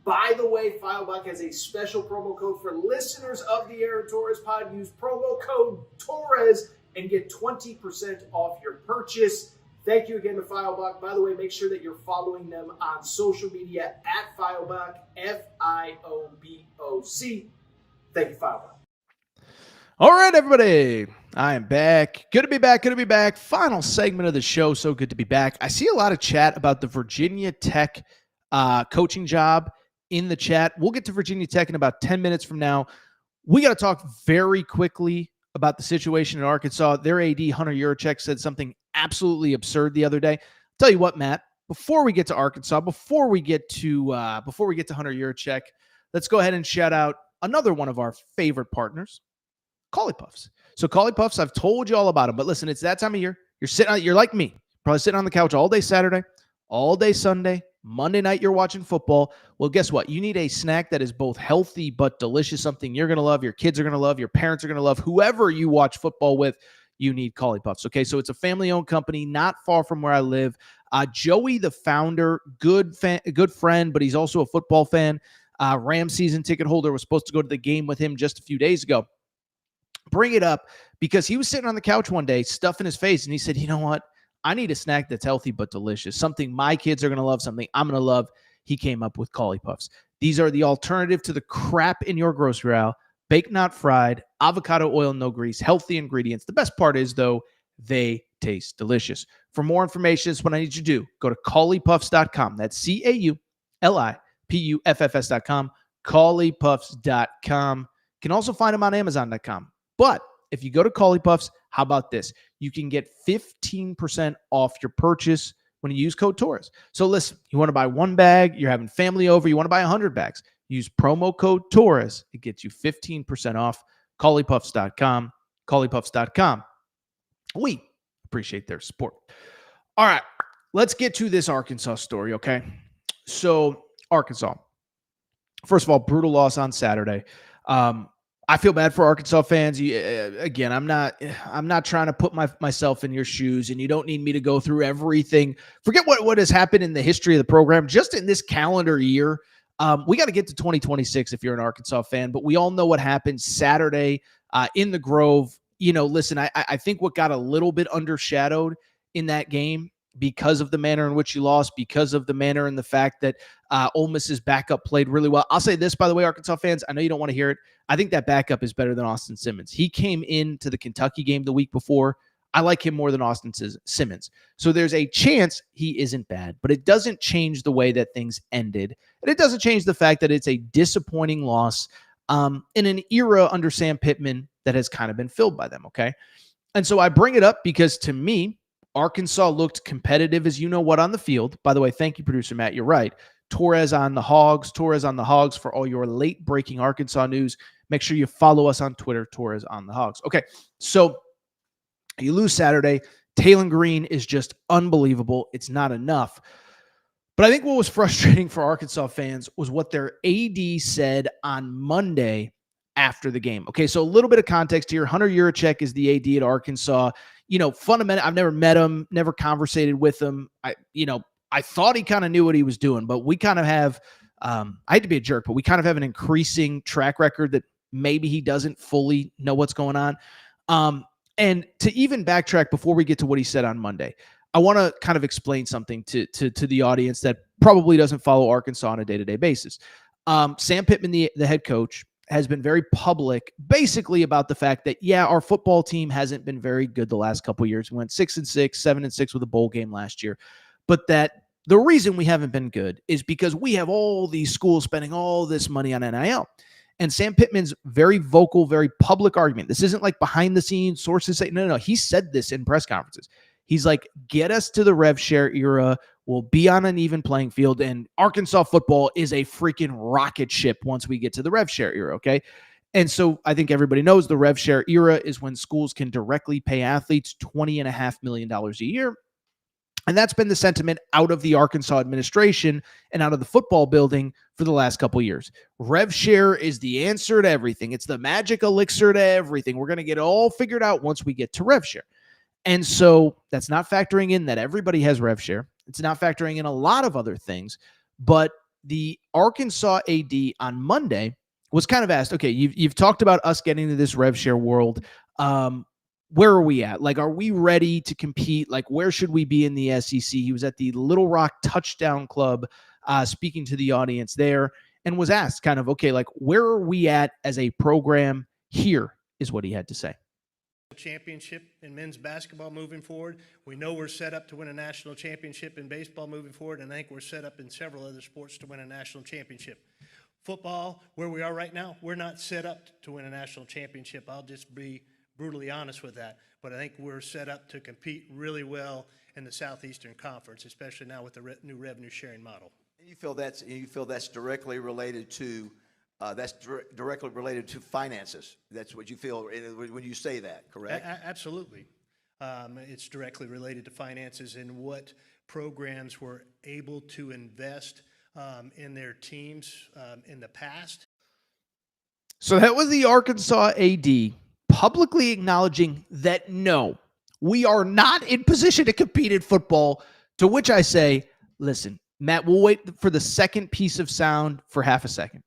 By the way, Filebuck has a special promo code for listeners of the Aaron Torres pod. Use promo code Torres and get 20% off your purchase. Thank you again to Filebuck. By the way, make sure that you're following them on social media at Filebuck, Fioboc. Thank you, Filebuck. All right, everybody. I am back. Good to be back. Good to be back. Final segment of the show. So good to be back. I see a lot of chat about the Virginia Tech coaching job in the chat. We'll get to Virginia Tech in about 10 minutes from now. We got to talk very quickly about the situation in Arkansas. Their AD, Hunter Yurachek, said something absolutely absurd the other day. Tell you what, Matt, before we get to Arkansas, before we get to Hunter Yurachek, let's go ahead and shout out another one of our favorite partners, Collie Puffs. So Collie Puffs, I've told you all about them, but listen, it's that time of year. You're like me, probably sitting on the couch all day Saturday, all day Sunday, Monday night you're watching football. Well, guess what? You need a snack that is both healthy but delicious, something you're going to love, your kids are going to love, your parents are going to love, whoever you watch football with, you need Collie Puffs. Okay, so it's a family-owned company not far from where I live. Joey, the founder, good friend, but he's also a football fan. Rams season ticket holder, was supposed to go to the game with him just a few days ago. Bring it up because he was sitting on the couch one day, stuffing his face, and he said, you know what? I need a snack that's healthy but delicious, something my kids are going to love, something I'm going to love. He came up with Collie Puffs. These are the alternative to the crap in your grocery aisle. Baked, not fried, avocado oil, no grease, healthy ingredients. The best part is, though, they taste delicious. For more information, this is what I need you to do. Go to CauliePuffs.com. That's CauliePuffs.com. CauliePuffs.com. You can also find them on Amazon.com. But if you go to Collie Puffs, how about this? You can get 15% off your purchase when you use code Torres. So listen, you want to buy one bag, you're having family over, you want to buy 100 bags. Use promo code Torres. It gets you 15% off. CauliePuffs.com. CauliePuffs.com. We appreciate their support. All right, let's get to this Arkansas story, okay? So Arkansas, first of all, brutal loss on Saturday. I feel bad for Arkansas fans. Again, I'm not trying to put myself in your shoes, and you don't need me to go through everything. Forget what has happened in the history of the program. Just in this calendar year, we got to get to 2026 if you're an Arkansas fan. But we all know what happened Saturday in the Grove. You know, listen, I think what got a little bit undershadowed in that game because of the manner in which you lost, because of the manner and the fact that Ole Miss's backup played really well. I'll say this, by the way, Arkansas fans, I know you don't want to hear it. I think that backup is better than Austin Simmons. He came into the Kentucky game the week before. I like him more than Austin Simmons. So there's a chance he isn't bad, but it doesn't change the way that things ended. And it doesn't change the fact that it's a disappointing loss in an era under Sam Pittman that has kind of been filled by them, okay? And so I bring it up because to me, Arkansas looked competitive as you know what on the field. By the way, thank you, producer Matt. You're right. Torres on the Hogs for all your late-breaking Arkansas news. Make sure you follow us on Twitter, Torres on the Hogs. Okay, so you lose Saturday. Taylon Green is just unbelievable. It's not enough. But I think what was frustrating for Arkansas fans was what their AD said on Monday after the game. Okay, so a little bit of context here. Hunter Yurachek is the AD at Arkansas. You know, fundamental. I've never met him, never conversated with him. I thought he kind of knew what he was doing, but we kind of have, I hate to be a jerk, but we kind of have an increasing track record that maybe he doesn't fully know what's going on. And to even backtrack before we get to what he said on Monday, I want to kind of explain something to the audience that probably doesn't follow Arkansas on a day-to-day basis. Sam Pittman, the head coach, has been very public basically about the fact that, yeah, our football team hasn't been very good the last couple of years. We went 6-6, 7-6 with a bowl game last year. But that the reason we haven't been good is because we have all these schools spending all this money on NIL. And Sam Pittman's very vocal, very public argument. This isn't like behind the scenes sources say, no. He said this in press conferences. He's like, get us to the rev share era. We'll be on an even playing field. And Arkansas football is a freaking rocket ship once we get to the rev share era. Okay. And so I think everybody knows the rev share era is when schools can directly pay athletes $20.5 million a year. And that's been the sentiment out of the Arkansas administration and out of the football building for the last couple of years. Rev share is the answer to everything. It's the magic elixir to everything. We're going to get it all figured out once we get to rev share. And so that's not factoring in that everybody has rev share. It's not factoring in a lot of other things, but the Arkansas AD on Monday was kind of asked, okay, you've talked about us getting into this rev share world. Where are we at? Like, are we ready to compete? Like, where should we be in the SEC? He was at the Little Rock Touchdown Club speaking to the audience there and was asked kind of, okay, like, where are we at as a program? Here is what he had to say. Championship in men's basketball moving forward. We know we're set up to win a national championship in baseball moving forward, and I think we're set up in several other sports to win a national championship. Football, where we are right now, we're not set up to win a national championship. I'll just be brutally honest with that. But I think we're set up to compete really well in the Southeastern Conference, especially now with the new revenue sharing model. You feel that's directly related to directly related to finances. That's what you feel when you say that, correct? Absolutely. It's directly related to finances and what programs were able to invest in their teams in the past. So that was the Arkansas AD publicly acknowledging that, no, we are not in position to compete in football, to which I say, listen, Matt, we'll wait for the second piece of sound for half a second.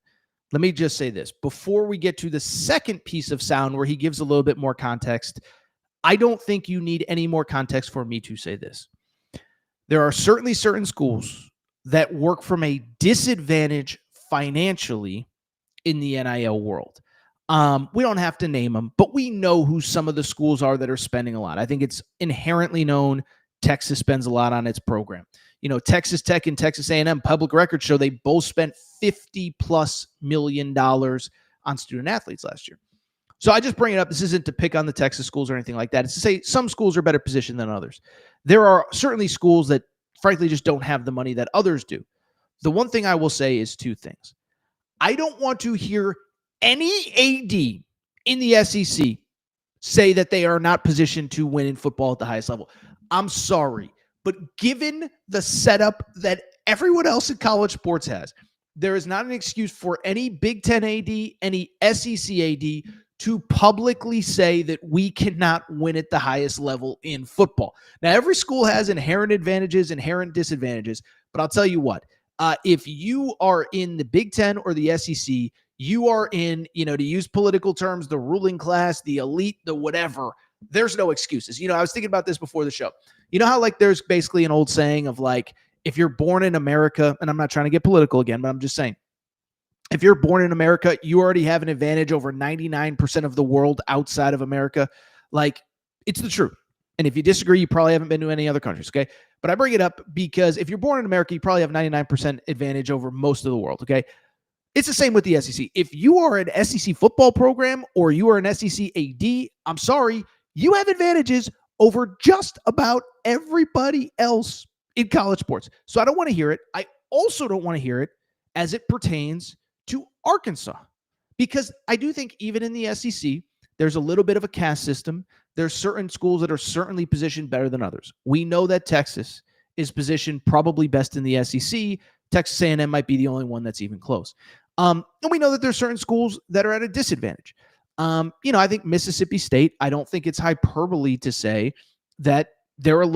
Let me just say this. Before we get to the second piece of sound where he gives a little bit more context, I don't think you need any more context for me to say this. There are certainly certain schools that work from a disadvantage financially in the NIL world. We don't have to name them, but we know who some of the schools are that are spending a lot. I think it's inherently known Texas spends a lot on its program. You know, Texas Tech and Texas A&M public records show they both spent $50+ million on student athletes last year. So I just bring it up. This isn't to pick on the Texas schools or anything like that. It's to say some schools are better positioned than others. There are certainly schools that frankly just don't have the money that others do. The one thing I will say is two things. I don't want to hear any AD in the SEC say that they are not positioned to win in football at the highest level. I'm sorry, but given the setup that everyone else in college sports has, there is not an excuse for any Big Ten AD, any SEC AD to publicly say that we cannot win at the highest level in football. Now, every school has inherent advantages, inherent disadvantages, but I'll tell you what, if you are in the Big Ten or the SEC, you are in, to use political terms, the ruling class, the elite, the whatever. There's no excuses. I was thinking about this before the show. You know how there's basically an old saying of if you're born in America, and I'm not trying to get political again, but I'm just saying, if you're born in America, you already have an advantage over 99% of the world outside of America. It's the truth. And if you disagree, you probably haven't been to any other countries, okay? But I bring it up because if you're born in America, you probably have 99% advantage over most of the world, okay? It's the same with the SEC. If you are an SEC football program or you are an SEC AD, I'm sorry, you have advantages over just about everybody else in college sports. So I don't want to hear it. I also don't want to hear it as it pertains to Arkansas, because I do think even in the SEC, there's a little bit of a caste system. There's certain schools that are certainly positioned better than others. We know that Texas is positioned probably best in the SEC. Texas A&M might be the only one that's even close. And we know that there's certain schools that are at a disadvantage. I think Mississippi State, I don't think it's hyperbole to say that they're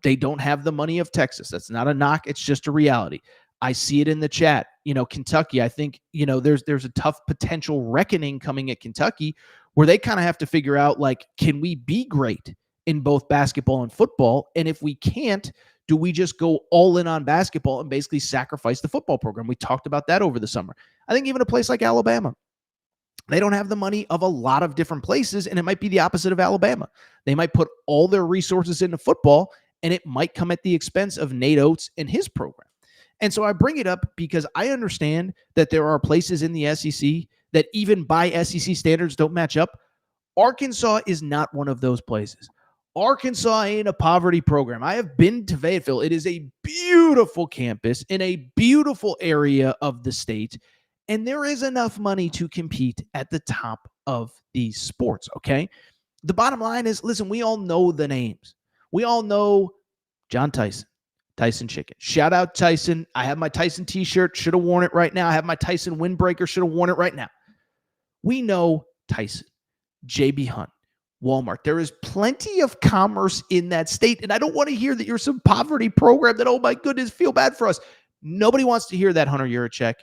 they don't have the money of Texas. That's not a knock. It's just a reality. I see it in the chat. Kentucky, I think, there's a tough potential reckoning coming at Kentucky where they kind of have to figure out, can we be great in both basketball and football? And if we can't, do we just go all in on basketball and basically sacrifice the football program? We talked about that over the summer. I think even a place like Alabama, they don't have the money of a lot of different places, and it might be the opposite of Alabama. They might put all their resources into football, and it might come at the expense of Nate Oates and his program. And so I bring it up because I understand that there are places in the SEC that even by SEC standards don't match up. Arkansas is not one of those places. Arkansas ain't a poverty program. I have been to Fayetteville. It is a beautiful campus in a beautiful area of the state, and there is enough money to compete at the top of these sports, okay? The bottom line is, listen, we all know the names. We all know John Tyson, Tyson Chicken. Shout out Tyson. I have my Tyson t-shirt. Should have worn it right now. I have my Tyson windbreaker. Should have worn it right now. We know Tyson, JB Hunt, Walmart. There is plenty of commerce in that state, and I don't want to hear that you're some poverty program that, oh my goodness, feel bad for us. Nobody wants to hear that, Hunter Yurachek.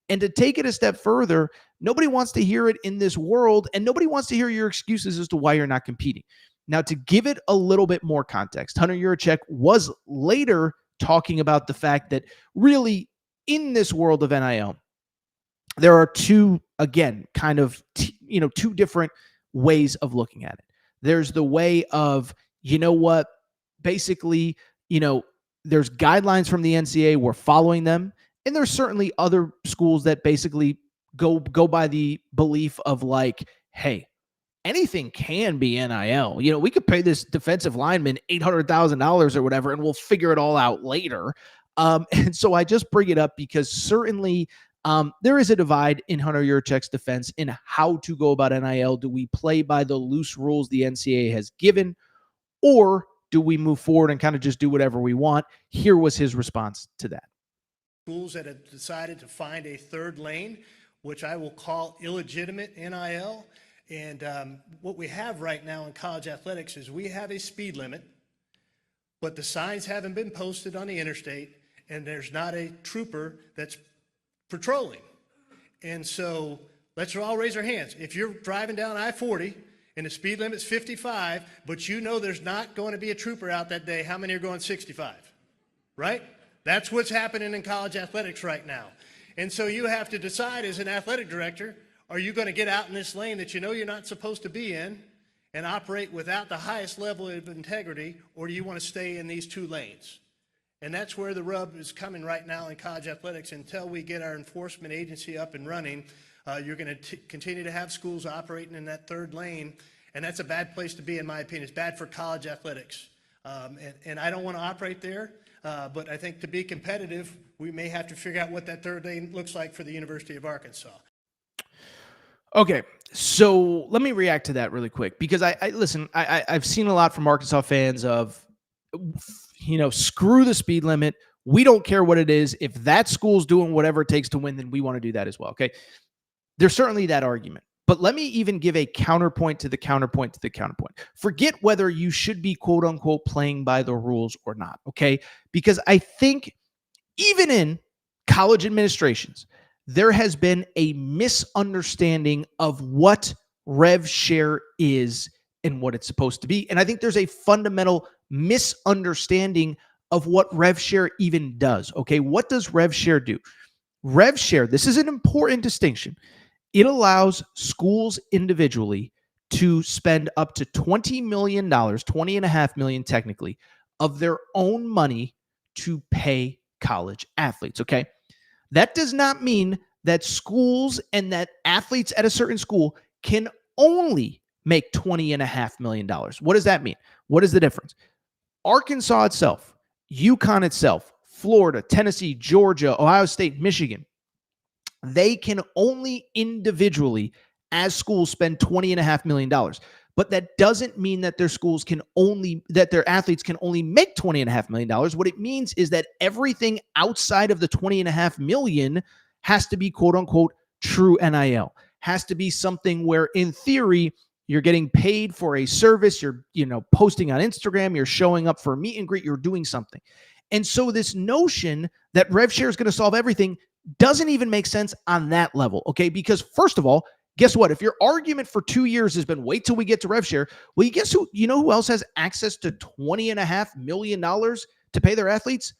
And to take it a step further, nobody wants to hear it in this world, and nobody wants to hear your excuses as to why you're not competing. Now, to give it a little bit more context, Hunter Yurachek was later talking about the fact that really in this world of NIL, there are two, again, kind of, two different ways of looking at it. There's the way of, you know what, basically, there's guidelines from the NCAA, we're following them. And there's certainly other schools that basically go by the belief of like, hey, anything can be NIL. We could pay this defensive lineman $800,000 or whatever, and we'll figure it all out later. And so I just bring it up because certainly there is a divide in Hunter Yurachek's defense in how to go about NIL. Do we play by the loose rules the NCAA has given, or do we move forward and kind of just do whatever we want? Here was his response to that. Schools that have decided to find a third lane, which I will call illegitimate NIL. And what we have right now in college athletics is we have a speed limit, but the signs haven't been posted on the interstate, and there's not a trooper that's patrolling. And so let's all raise our hands. If you're driving down I-40 and the speed limit's 55, but there's not going to be a trooper out that day, how many are going 65, right? That's what's happening in college athletics right now. And so you have to decide as an athletic director, are you going to get out in this lane that you're not supposed to be in and operate without the highest level of integrity, or do you want to stay in these two lanes? And that's where the rub is coming right now in college athletics. Until we get our enforcement agency up and running, you're going to continue to have schools operating in that third lane, and that's a bad place to be, in my opinion. It's bad for college athletics. And I don't want to operate there. But I think to be competitive, we may have to figure out what that third lane looks like for the University of Arkansas. Okay, so let me react to that really quick because I've seen a lot from Arkansas fans of, screw the speed limit. We don't care what it is. If that school's doing whatever it takes to win, then we want to do that as well. Okay, there's certainly that argument. But let me even give a counterpoint to the counterpoint to the counterpoint. Forget whether you should be, quote unquote, playing by the rules or not, okay? Because I think even in college administrations, there has been a misunderstanding of what rev share is and what it's supposed to be. And I think there's a fundamental misunderstanding of what rev share even does, okay? What does rev share do? Rev share, this is an important distinction. It allows schools individually to spend up to $20 million, $20.5 million technically, of their own money to pay college athletes, okay? That does not mean that schools and that athletes at a certain school can only make $20.5 million. What does that mean? What is the difference? Arkansas itself, UConn itself, Florida, Tennessee, Georgia, Ohio State, Michigan, they can only individually, as schools, spend $20.5 million. But that doesn't mean that their schools can only, that their athletes can only make $20.5 million. What it means is that everything outside of the $20.5 million has to be, quote unquote, true NIL. Has to be something where, in theory, you're getting paid for a service. You're, posting on Instagram. You're showing up for a meet and greet. You're doing something. And so this notion that rev share is going to solve everything doesn't even make sense on that level, okay? Because first of all, guess what? If your argument for 2 years has been wait till we get to rev share, well, you know who else has access to $20.5 million to pay their athletes?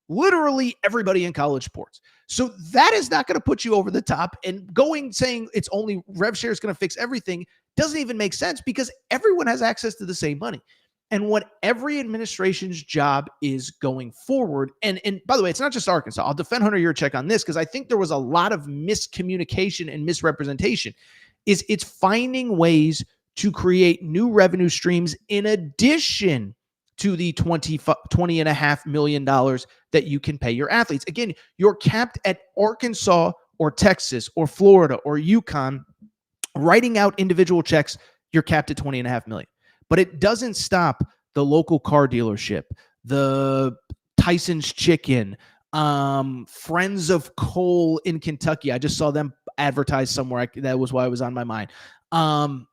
Literally everybody in college sports. So that is not going to put you over the top, and saying it's only rev share is going to fix everything doesn't even make sense because everyone has access to the same money. And what every administration's job is going forward, and by the way, it's not just Arkansas. I'll defend Hunter Yurachek on this because I think there was a lot of miscommunication and misrepresentation. It's finding ways to create new revenue streams in addition to the $20.5 million that you can pay your athletes. Again, you're capped at Arkansas or Texas or Florida or UConn writing out individual checks. You're capped at $20.5 million. But it doesn't stop the local car dealership, the Tyson's Chicken, Friends of Coal in Kentucky. I just saw them advertised somewhere. That was why it was on my mind. Don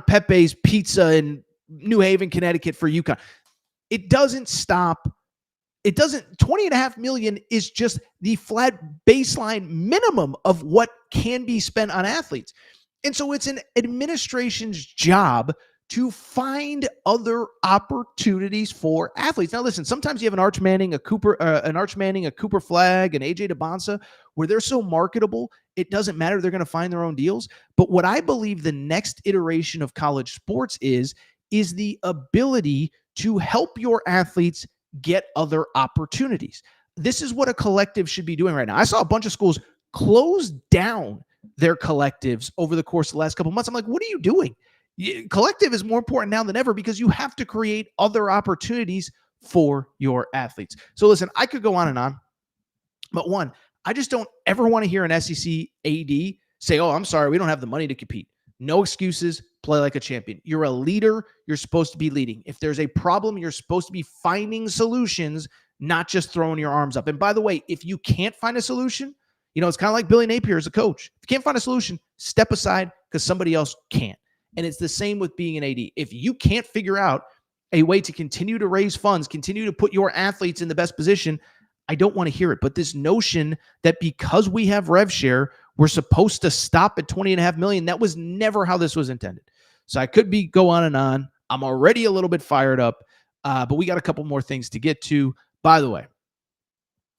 Pepe's Pizza in New Haven, Connecticut for UConn. It doesn't stop It doesn't, 20.5 million is just the flat baseline minimum of what can be spent on athletes. And so it's an administration's job to find other opportunities for athletes. Now, listen, sometimes you have an Arch Manning, a Cooper Flag, an AJ DeBonsa, where they're so marketable, it doesn't matter. They're going to find their own deals. But what I believe the next iteration of college sports is the ability to help your athletes get other opportunities. This is what a collective should be doing right now. I saw a bunch of schools close down their collectives over the course of the last couple of months. I'm like, what are you doing? Collective is more important now than ever because you have to create other opportunities for your athletes. So listen, I could go on and on, but one, I just don't ever want to hear an SEC AD say, oh, I'm sorry, we don't have the money to compete. No excuses, play like a champion. You're a leader, you're supposed to be leading. If there's a problem, you're supposed to be finding solutions, not just throwing your arms up. And by the way, if you can't find a solution, it's kind of like Billy Napier as a coach. If you can't find a solution, step aside because somebody else can't. And it's the same with being an AD. If you can't figure out a way to continue to raise funds, continue to put your athletes in the best position, I don't want to hear it. But this notion that because we have rev share, we're supposed to stop at 20.5 million, that was never how this was intended. So I could go on and on. I'm already a little bit fired up, but we got a couple more things to get to. By the way,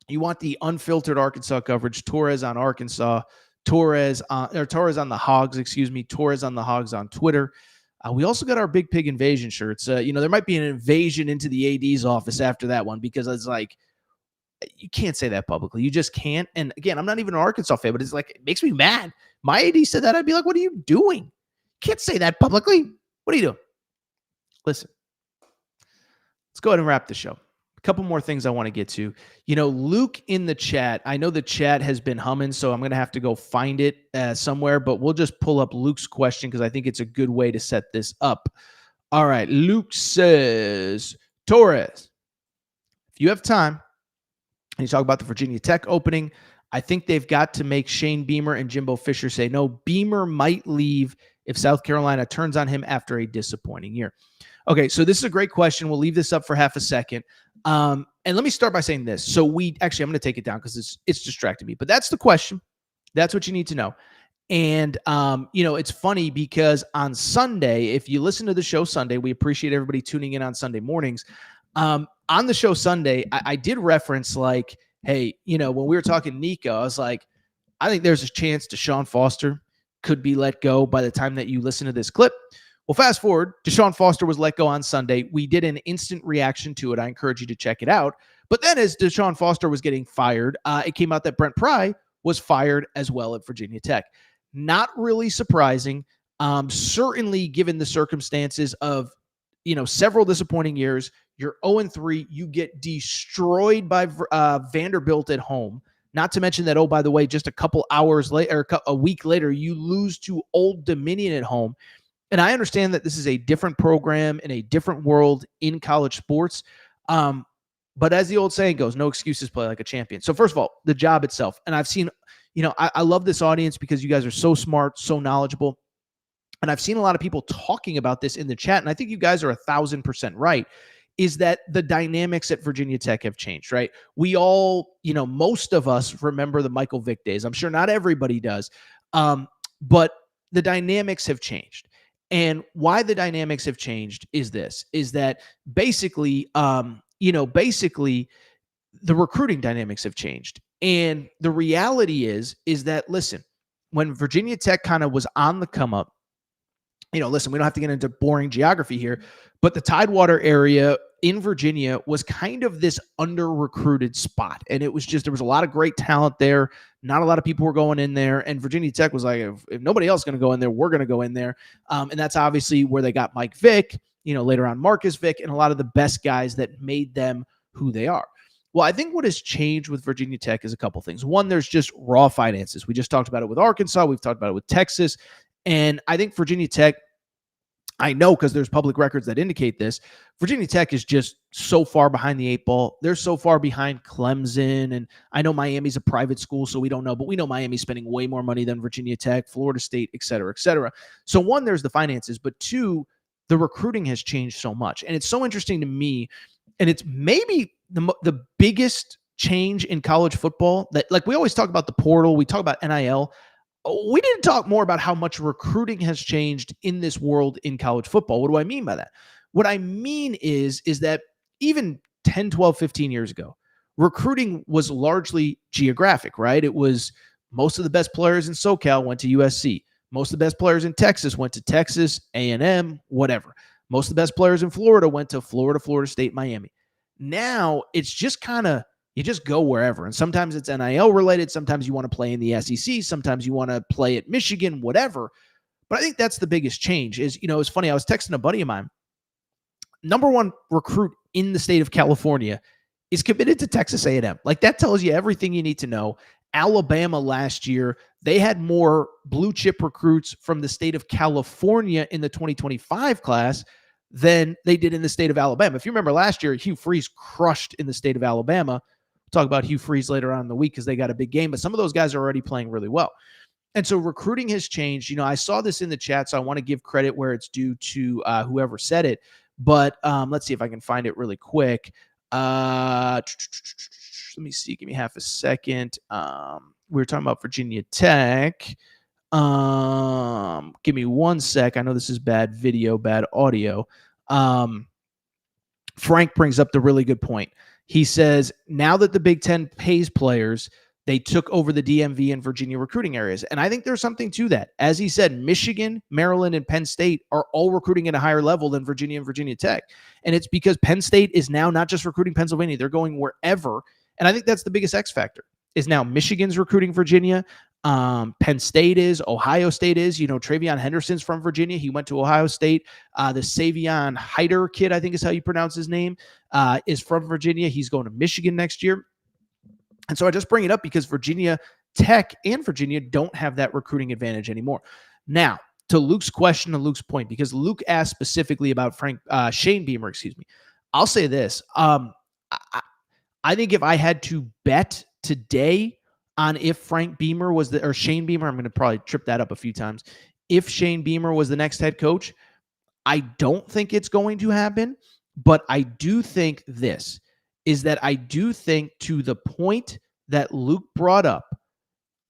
you want the unfiltered Arkansas coverage, Torres on Arkansas, Torres on the Hogs, Torres on the Hogs on Twitter. We also got our Big Pig invasion shirts. There might be an invasion into the AD's office after that one because it's like, you can't say that publicly. You just can't. And again, I'm not even an Arkansas fan, but it's like, it makes me mad. My AD said that. I'd be like, what are you doing? You can't say that publicly. What are you doing? Listen, let's go ahead and wrap the show. A couple more things I want to get to. Luke in the chat, I know the chat has been humming, so I'm going to have to go find it somewhere, but we'll just pull up Luke's question because I think it's a good way to set this up. All right. Luke says, Torres, if you have time, and you talk about the Virginia Tech opening, I think they've got to make Shane Beamer and Jimbo Fisher say no. Beamer might leave if South Carolina turns on him after a disappointing year. Okay, so this is a great question. We'll leave this up for half a second. And let me start by saying this. So I'm going to take it down because it's distracting me. But that's the question. That's what you need to know. And, it's funny because on Sunday, if you listen to the show Sunday, we appreciate everybody tuning in on Sunday mornings. On the show Sunday, I did reference like, hey, when we were talking Nico, I was like, I think there's a chance Deshaun Foster could be let go by the time that you listen to this clip. Well, fast forward, Deshaun Foster was let go on Sunday. We did an instant reaction to it. I encourage you to check it out. But then as Deshaun Foster was getting fired, it came out that Brent Pry was fired as well at Virginia Tech. Not really surprising, certainly given the circumstances of, several disappointing years. You're 0-3. You get destroyed by Vanderbilt at home. Not to mention that, oh, by the way, just a couple hours later, or a week later, you lose to Old Dominion at home. And I understand that this is a different program in a different world in college sports. But as the old saying goes, no excuses, play like a champion. So first of all, the job itself. And I've seen, I love this audience because you guys are so smart, so knowledgeable. And I've seen a lot of people talking about this in the chat. And I think you guys are 1,000% right, is that the dynamics at Virginia Tech have changed, right? We all, most of us remember the Michael Vick days. I'm sure not everybody does. But the dynamics have changed. And why the dynamics have changed is that basically, the recruiting dynamics have changed. And the reality is that, listen, when Virginia Tech kind of was on the come up, listen, we don't have to get into boring geography here, but the Tidewater area in Virginia was kind of this under-recruited spot. And it was just, there was a lot of great talent there. Not a lot of people were going in there. And Virginia Tech was like, if nobody else is going to go in there, we're going to go in there. And that's obviously where they got Mike Vick, later on Marcus Vick, and a lot of the best guys that made them who they are. Well, I think what has changed with Virginia Tech is a couple things. One, there's just raw finances. We just talked about it with Arkansas. We've talked about it with Texas. And I think Virginia Tech, I know because there's public records that indicate this, Virginia Tech is just so far behind the eight ball. They're so far behind Clemson. And I know Miami's a private school, so we don't know, but we know Miami's spending way more money than Virginia Tech, Florida State, et cetera, et cetera. So one, there's the finances, but two, the recruiting has changed so much. And it's so interesting to me, and it's maybe the biggest change in college football that, like, we always talk about the portal, we talk about NIL. We didn't talk more about how much recruiting has changed in this world in college football. What do I mean by that? What I mean is that even 10, 12, 15 years ago, recruiting was largely geographic, right? It was most of the best players in SoCal went to USC. Most of the best players in Texas went to Texas, A&M, whatever. Most of the best players in Florida went to Florida, Florida State, Miami. Now it's just kind of, you just go wherever. And sometimes it's NIL related. Sometimes you want to play in the SEC. Sometimes you want to play at Michigan, whatever. But I think that's the biggest change is, it's funny. I was texting a buddy of mine. Number one recruit in the state of California is committed to Texas A&M. Like, that tells you everything you need to know. Alabama last year, they had more blue chip recruits from the state of California in the 2025 class than they did in the state of Alabama. If you remember last year, Hugh Freeze crushed in the state of Alabama. We'll talk about Hugh Freeze later on in the week because they got a big game, but some of those guys are already playing really well. And so recruiting has changed. I saw this in the chat, so I want to give credit where it's due to whoever said it. But let's see if I can find it really quick. Let me see. Give me half a second. We were talking about Virginia Tech. Give me 1 sec. I know this is bad video, bad audio. Frank brings up the really good point. He says, now that the Big Ten pays players, they took over the DMV and Virginia recruiting areas. And I think there's something to that. As he said, Michigan, Maryland, and Penn State are all recruiting at a higher level than Virginia and Virginia Tech. And it's because Penn State is now not just recruiting Pennsylvania. They're going wherever. And I think that's the biggest X factor is now Michigan's recruiting Virginia. Penn State is, Ohio State is, Travion Henderson's from Virginia. He went to Ohio State. The Savion Hyder kid, I think is how you pronounce his name, is from Virginia. He's going to Michigan next year. And so I just bring it up because Virginia Tech and Virginia don't have that recruiting advantage anymore. Now, to Luke's question and Luke's point, because Luke asked specifically about Shane Beamer, I'll say this. I think if I had to bet today on if Shane Beamer, I'm going to probably trip that up a few times. If Shane Beamer was the next head coach, I don't think it's going to happen, but I do think this is that I do think, to the point that Luke brought up,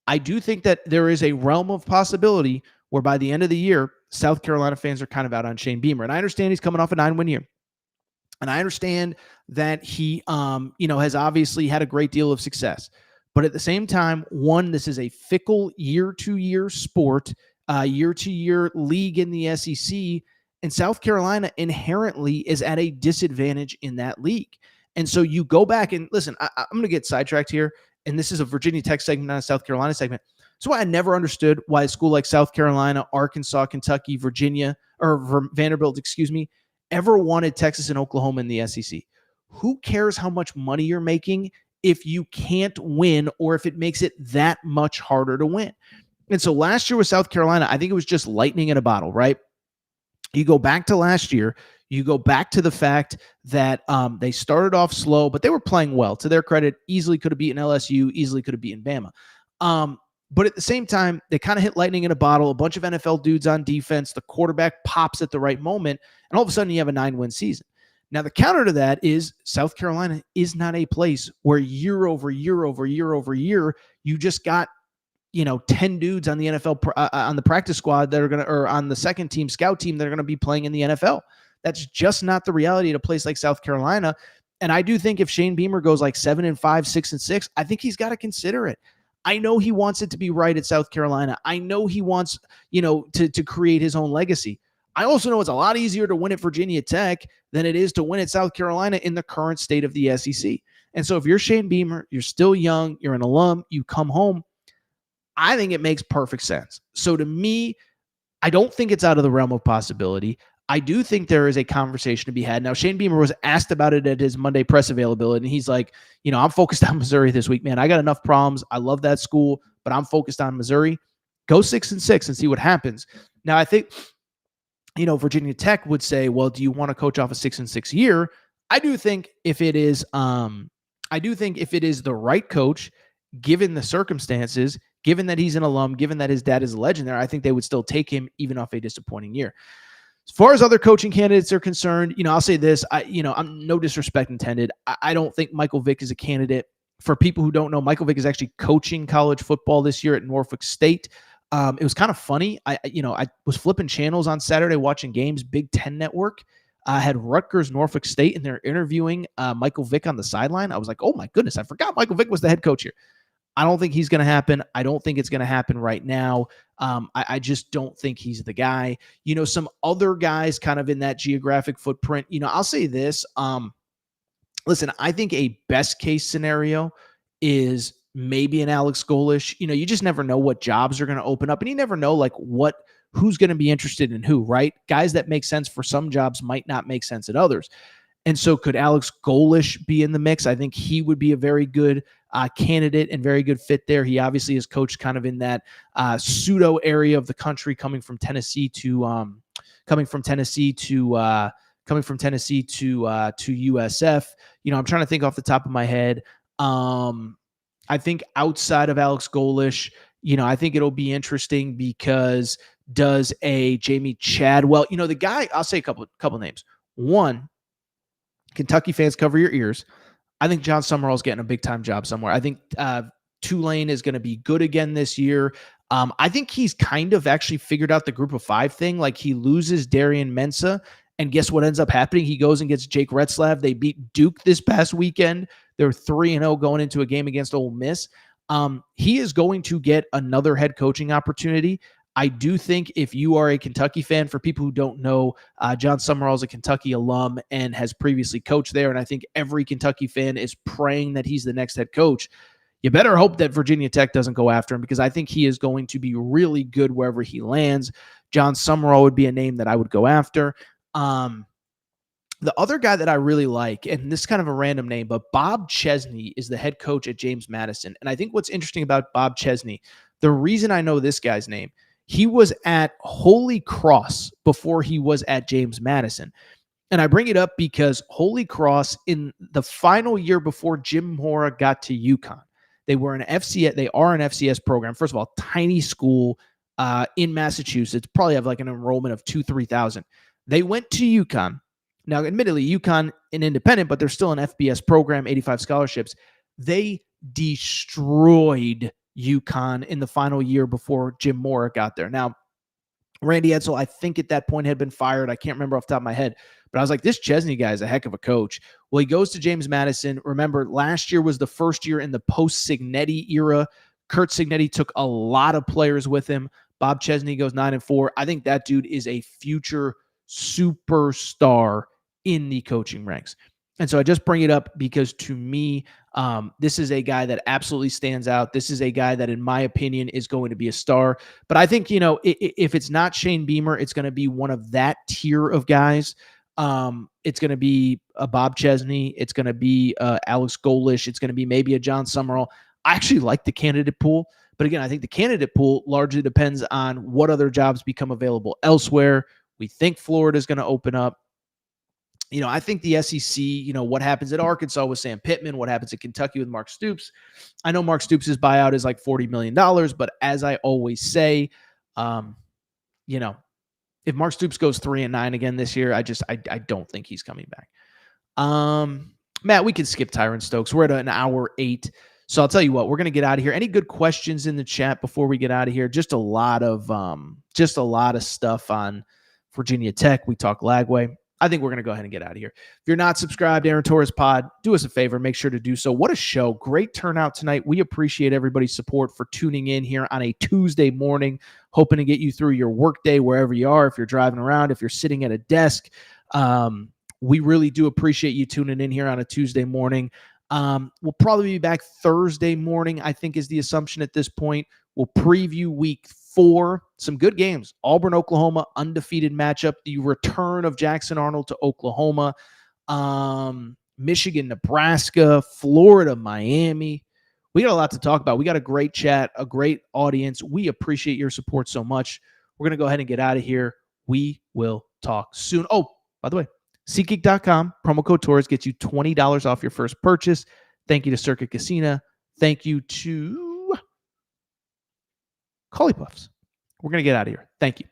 I do think that there is a realm of possibility where by the end of the year, South Carolina fans are kind of out on Shane Beamer. And I understand he's coming off a 9-win year. And I understand that he, has obviously had a great deal of success. But at the same time, one, this is a fickle year-to-year sport, year-to-year league in the SEC, and South Carolina inherently is at a disadvantage in that league. And so you go back and listen, I'm going to get sidetracked here, and this is a Virginia Tech segment, not a South Carolina segment. So I never understood why a school like South Carolina, Arkansas, Kentucky, Virginia, or Vanderbilt, ever wanted Texas and Oklahoma in the SEC. Who cares how much money you're making if you can't win or if it makes it that much harder to win? And so last year with South Carolina, I think it was just lightning in a bottle, right? You go back to last year, you go back to the fact that they started off slow, but they were playing well. To their credit, easily could have beaten LSU, easily could have beaten Bama. But at the same time, they kind of hit lightning in a bottle, a bunch of NFL dudes on defense, the quarterback pops at the right moment, and all of a sudden you have a 9-win season. Now, the counter to that is South Carolina is not a place where year over year over year over year, you just got 10 dudes on the NFL on the practice squad that are going to, or on the second team scout team that are going to be playing in the NFL. That's just not the reality at a place like South Carolina. And I do think if Shane Beamer goes like 7-5, 6-6, I think he's got to consider it. I know he wants it to be right at South Carolina. I know he wants, to create his own legacy. I also know it's a lot easier to win at Virginia Tech than it is to win at South Carolina in the current state of the SEC. And so if you're Shane Beamer, you're still young, you're an alum, you come home, I think it makes perfect sense. So to me, I don't think it's out of the realm of possibility. I do think there is a conversation to be had. Now, Shane Beamer was asked about it at his Monday press availability, and he's like, I'm focused on Missouri this week, man. I got enough problems. I love that school, but I'm focused on Missouri. Go 6-6 and see what happens. Now, I think, Virginia Tech would say, well, do you want to coach off a 6-6 year? I do think if it is the right coach, given the circumstances, given that he's an alum, given that his dad is a legend there, I think they would still take him even off a disappointing year. As far as other coaching candidates are concerned, I'll say this, I'm no disrespect intended. I don't think Michael Vick is a candidate. For people who don't know, Michael Vick is actually coaching college football this year at Norfolk State. It was kind of funny. I was flipping channels on Saturday watching games. Big Ten Network had Rutgers, Norfolk State, and they're interviewing Michael Vick on the sideline. I was like, oh my goodness, I forgot Michael Vick was the head coach here. I don't think he's going to happen. I don't think it's going to happen right now. I just don't think he's the guy. Some other guys kind of in that geographic footprint, I'll say this. Listen, I think a best case scenario is maybe an Alex Golish. You just never know what jobs are going to open up, and you never know who's going to be interested in who, right? Guys that make sense for some jobs might not make sense at others. And so could Alex Golish be in the mix? I think he would be a very good candidate and very good fit there. He obviously has coached kind of in that pseudo area of the country, coming from Tennessee to USF. I'm trying to think off the top of my head. I think outside of Alex Golish, I think it'll be interesting because does a Jamie Chadwell, the guy, I'll say a couple names. One, Kentucky fans, cover your ears. I think John Summerall's getting a big time job somewhere. I think Tulane is going to be good again this year. I think he's kind of actually figured out the group of five thing. Like, he loses Darian Mensah, and guess what ends up happening? He goes and gets Jake Retzlaff. They beat Duke this past weekend. They're 3-0 going into a game against Ole Miss. He is going to get another head coaching opportunity. I do think if you are a Kentucky fan, for people who don't know, John Summerall is a Kentucky alum and has previously coached there, and I think every Kentucky fan is praying that he's the next head coach. You better hope that Virginia Tech doesn't go after him, because I think he is going to be really good wherever he lands. John Summerall would be a name that I would go after. The other guy that I really like, and this is kind of a random name, but Bob Chesney is the head coach at James Madison. And I think what's interesting about Bob Chesney, the reason I know this guy's name, he was at Holy Cross before he was at James Madison. And I bring it up because Holy Cross, in the final year before Jim Mora got to UConn, they are an FCS program. First of all, tiny school in Massachusetts, probably have like an enrollment of 2,000-3,000. They went to UConn. Now, admittedly, UConn an independent, but they're still an FBS program, 85 scholarships. They destroyed UConn in the final year before Jim Mora got there. Now, Randy Edsall, I think at that point had been fired. I can't remember off the top of my head, but I was like, this Chesney guy is a heck of a coach. Well, he goes to James Madison. Remember, last year was the first year in the post-Signetti era. Kurt Signetti took a lot of players with him. Bob Chesney goes 9-4. I think that dude is a future superstar in the coaching ranks. And so I just bring it up because, to me, this is a guy that absolutely stands out. This is a guy that, in my opinion, is going to be a star. But I think, if it's not Shane Beamer, it's going to be one of that tier of guys. It's going to be a Bob Chesney. It's going to be Alex Golish. It's going to be maybe a John Summerall. I actually like the candidate pool. But again, I think the candidate pool largely depends on what other jobs become available elsewhere. We think Florida is going to open up. I think the SEC, what happens at Arkansas with Sam Pittman, what happens at Kentucky with Mark Stoops. I know Mark Stoops' buyout is like $40 million, but as I always say, if Mark Stoops goes 3-9 again this year, I don't think he's coming back. Matt, we can skip Tyran Stokes. We're at an hour 8. So I'll tell you what, we're going to get out of here. Any good questions in the chat before we get out of here? Just a lot of stuff on Virginia Tech. We talk Lagway. I think we're going to go ahead and get out of here. If you're not subscribed, Aaron Torres Pod, do us a favor. Make sure to do so. What a show. Great turnout tonight. We appreciate everybody's support for tuning in here on a Tuesday morning, hoping to get you through your workday wherever you are. If you're driving around, if you're sitting at a desk, we really do appreciate you tuning in here on a Tuesday morning. We'll probably be back Thursday morning, I think is the assumption at this point. We'll preview week 4, some good games. Auburn, Oklahoma, undefeated matchup. The return of Jackson Arnold to Oklahoma. Michigan, Nebraska, Florida, Miami. We got a lot to talk about. We got a great chat, a great audience. We appreciate your support so much. We're going to go ahead and get out of here. We will talk soon. Oh, by the way, SeatGeek.com, promo code Torres gets you $20 off your first purchase. Thank you to Circuit Casino. Thank you to Collie Puffs. We're going to get out of here. Thank you.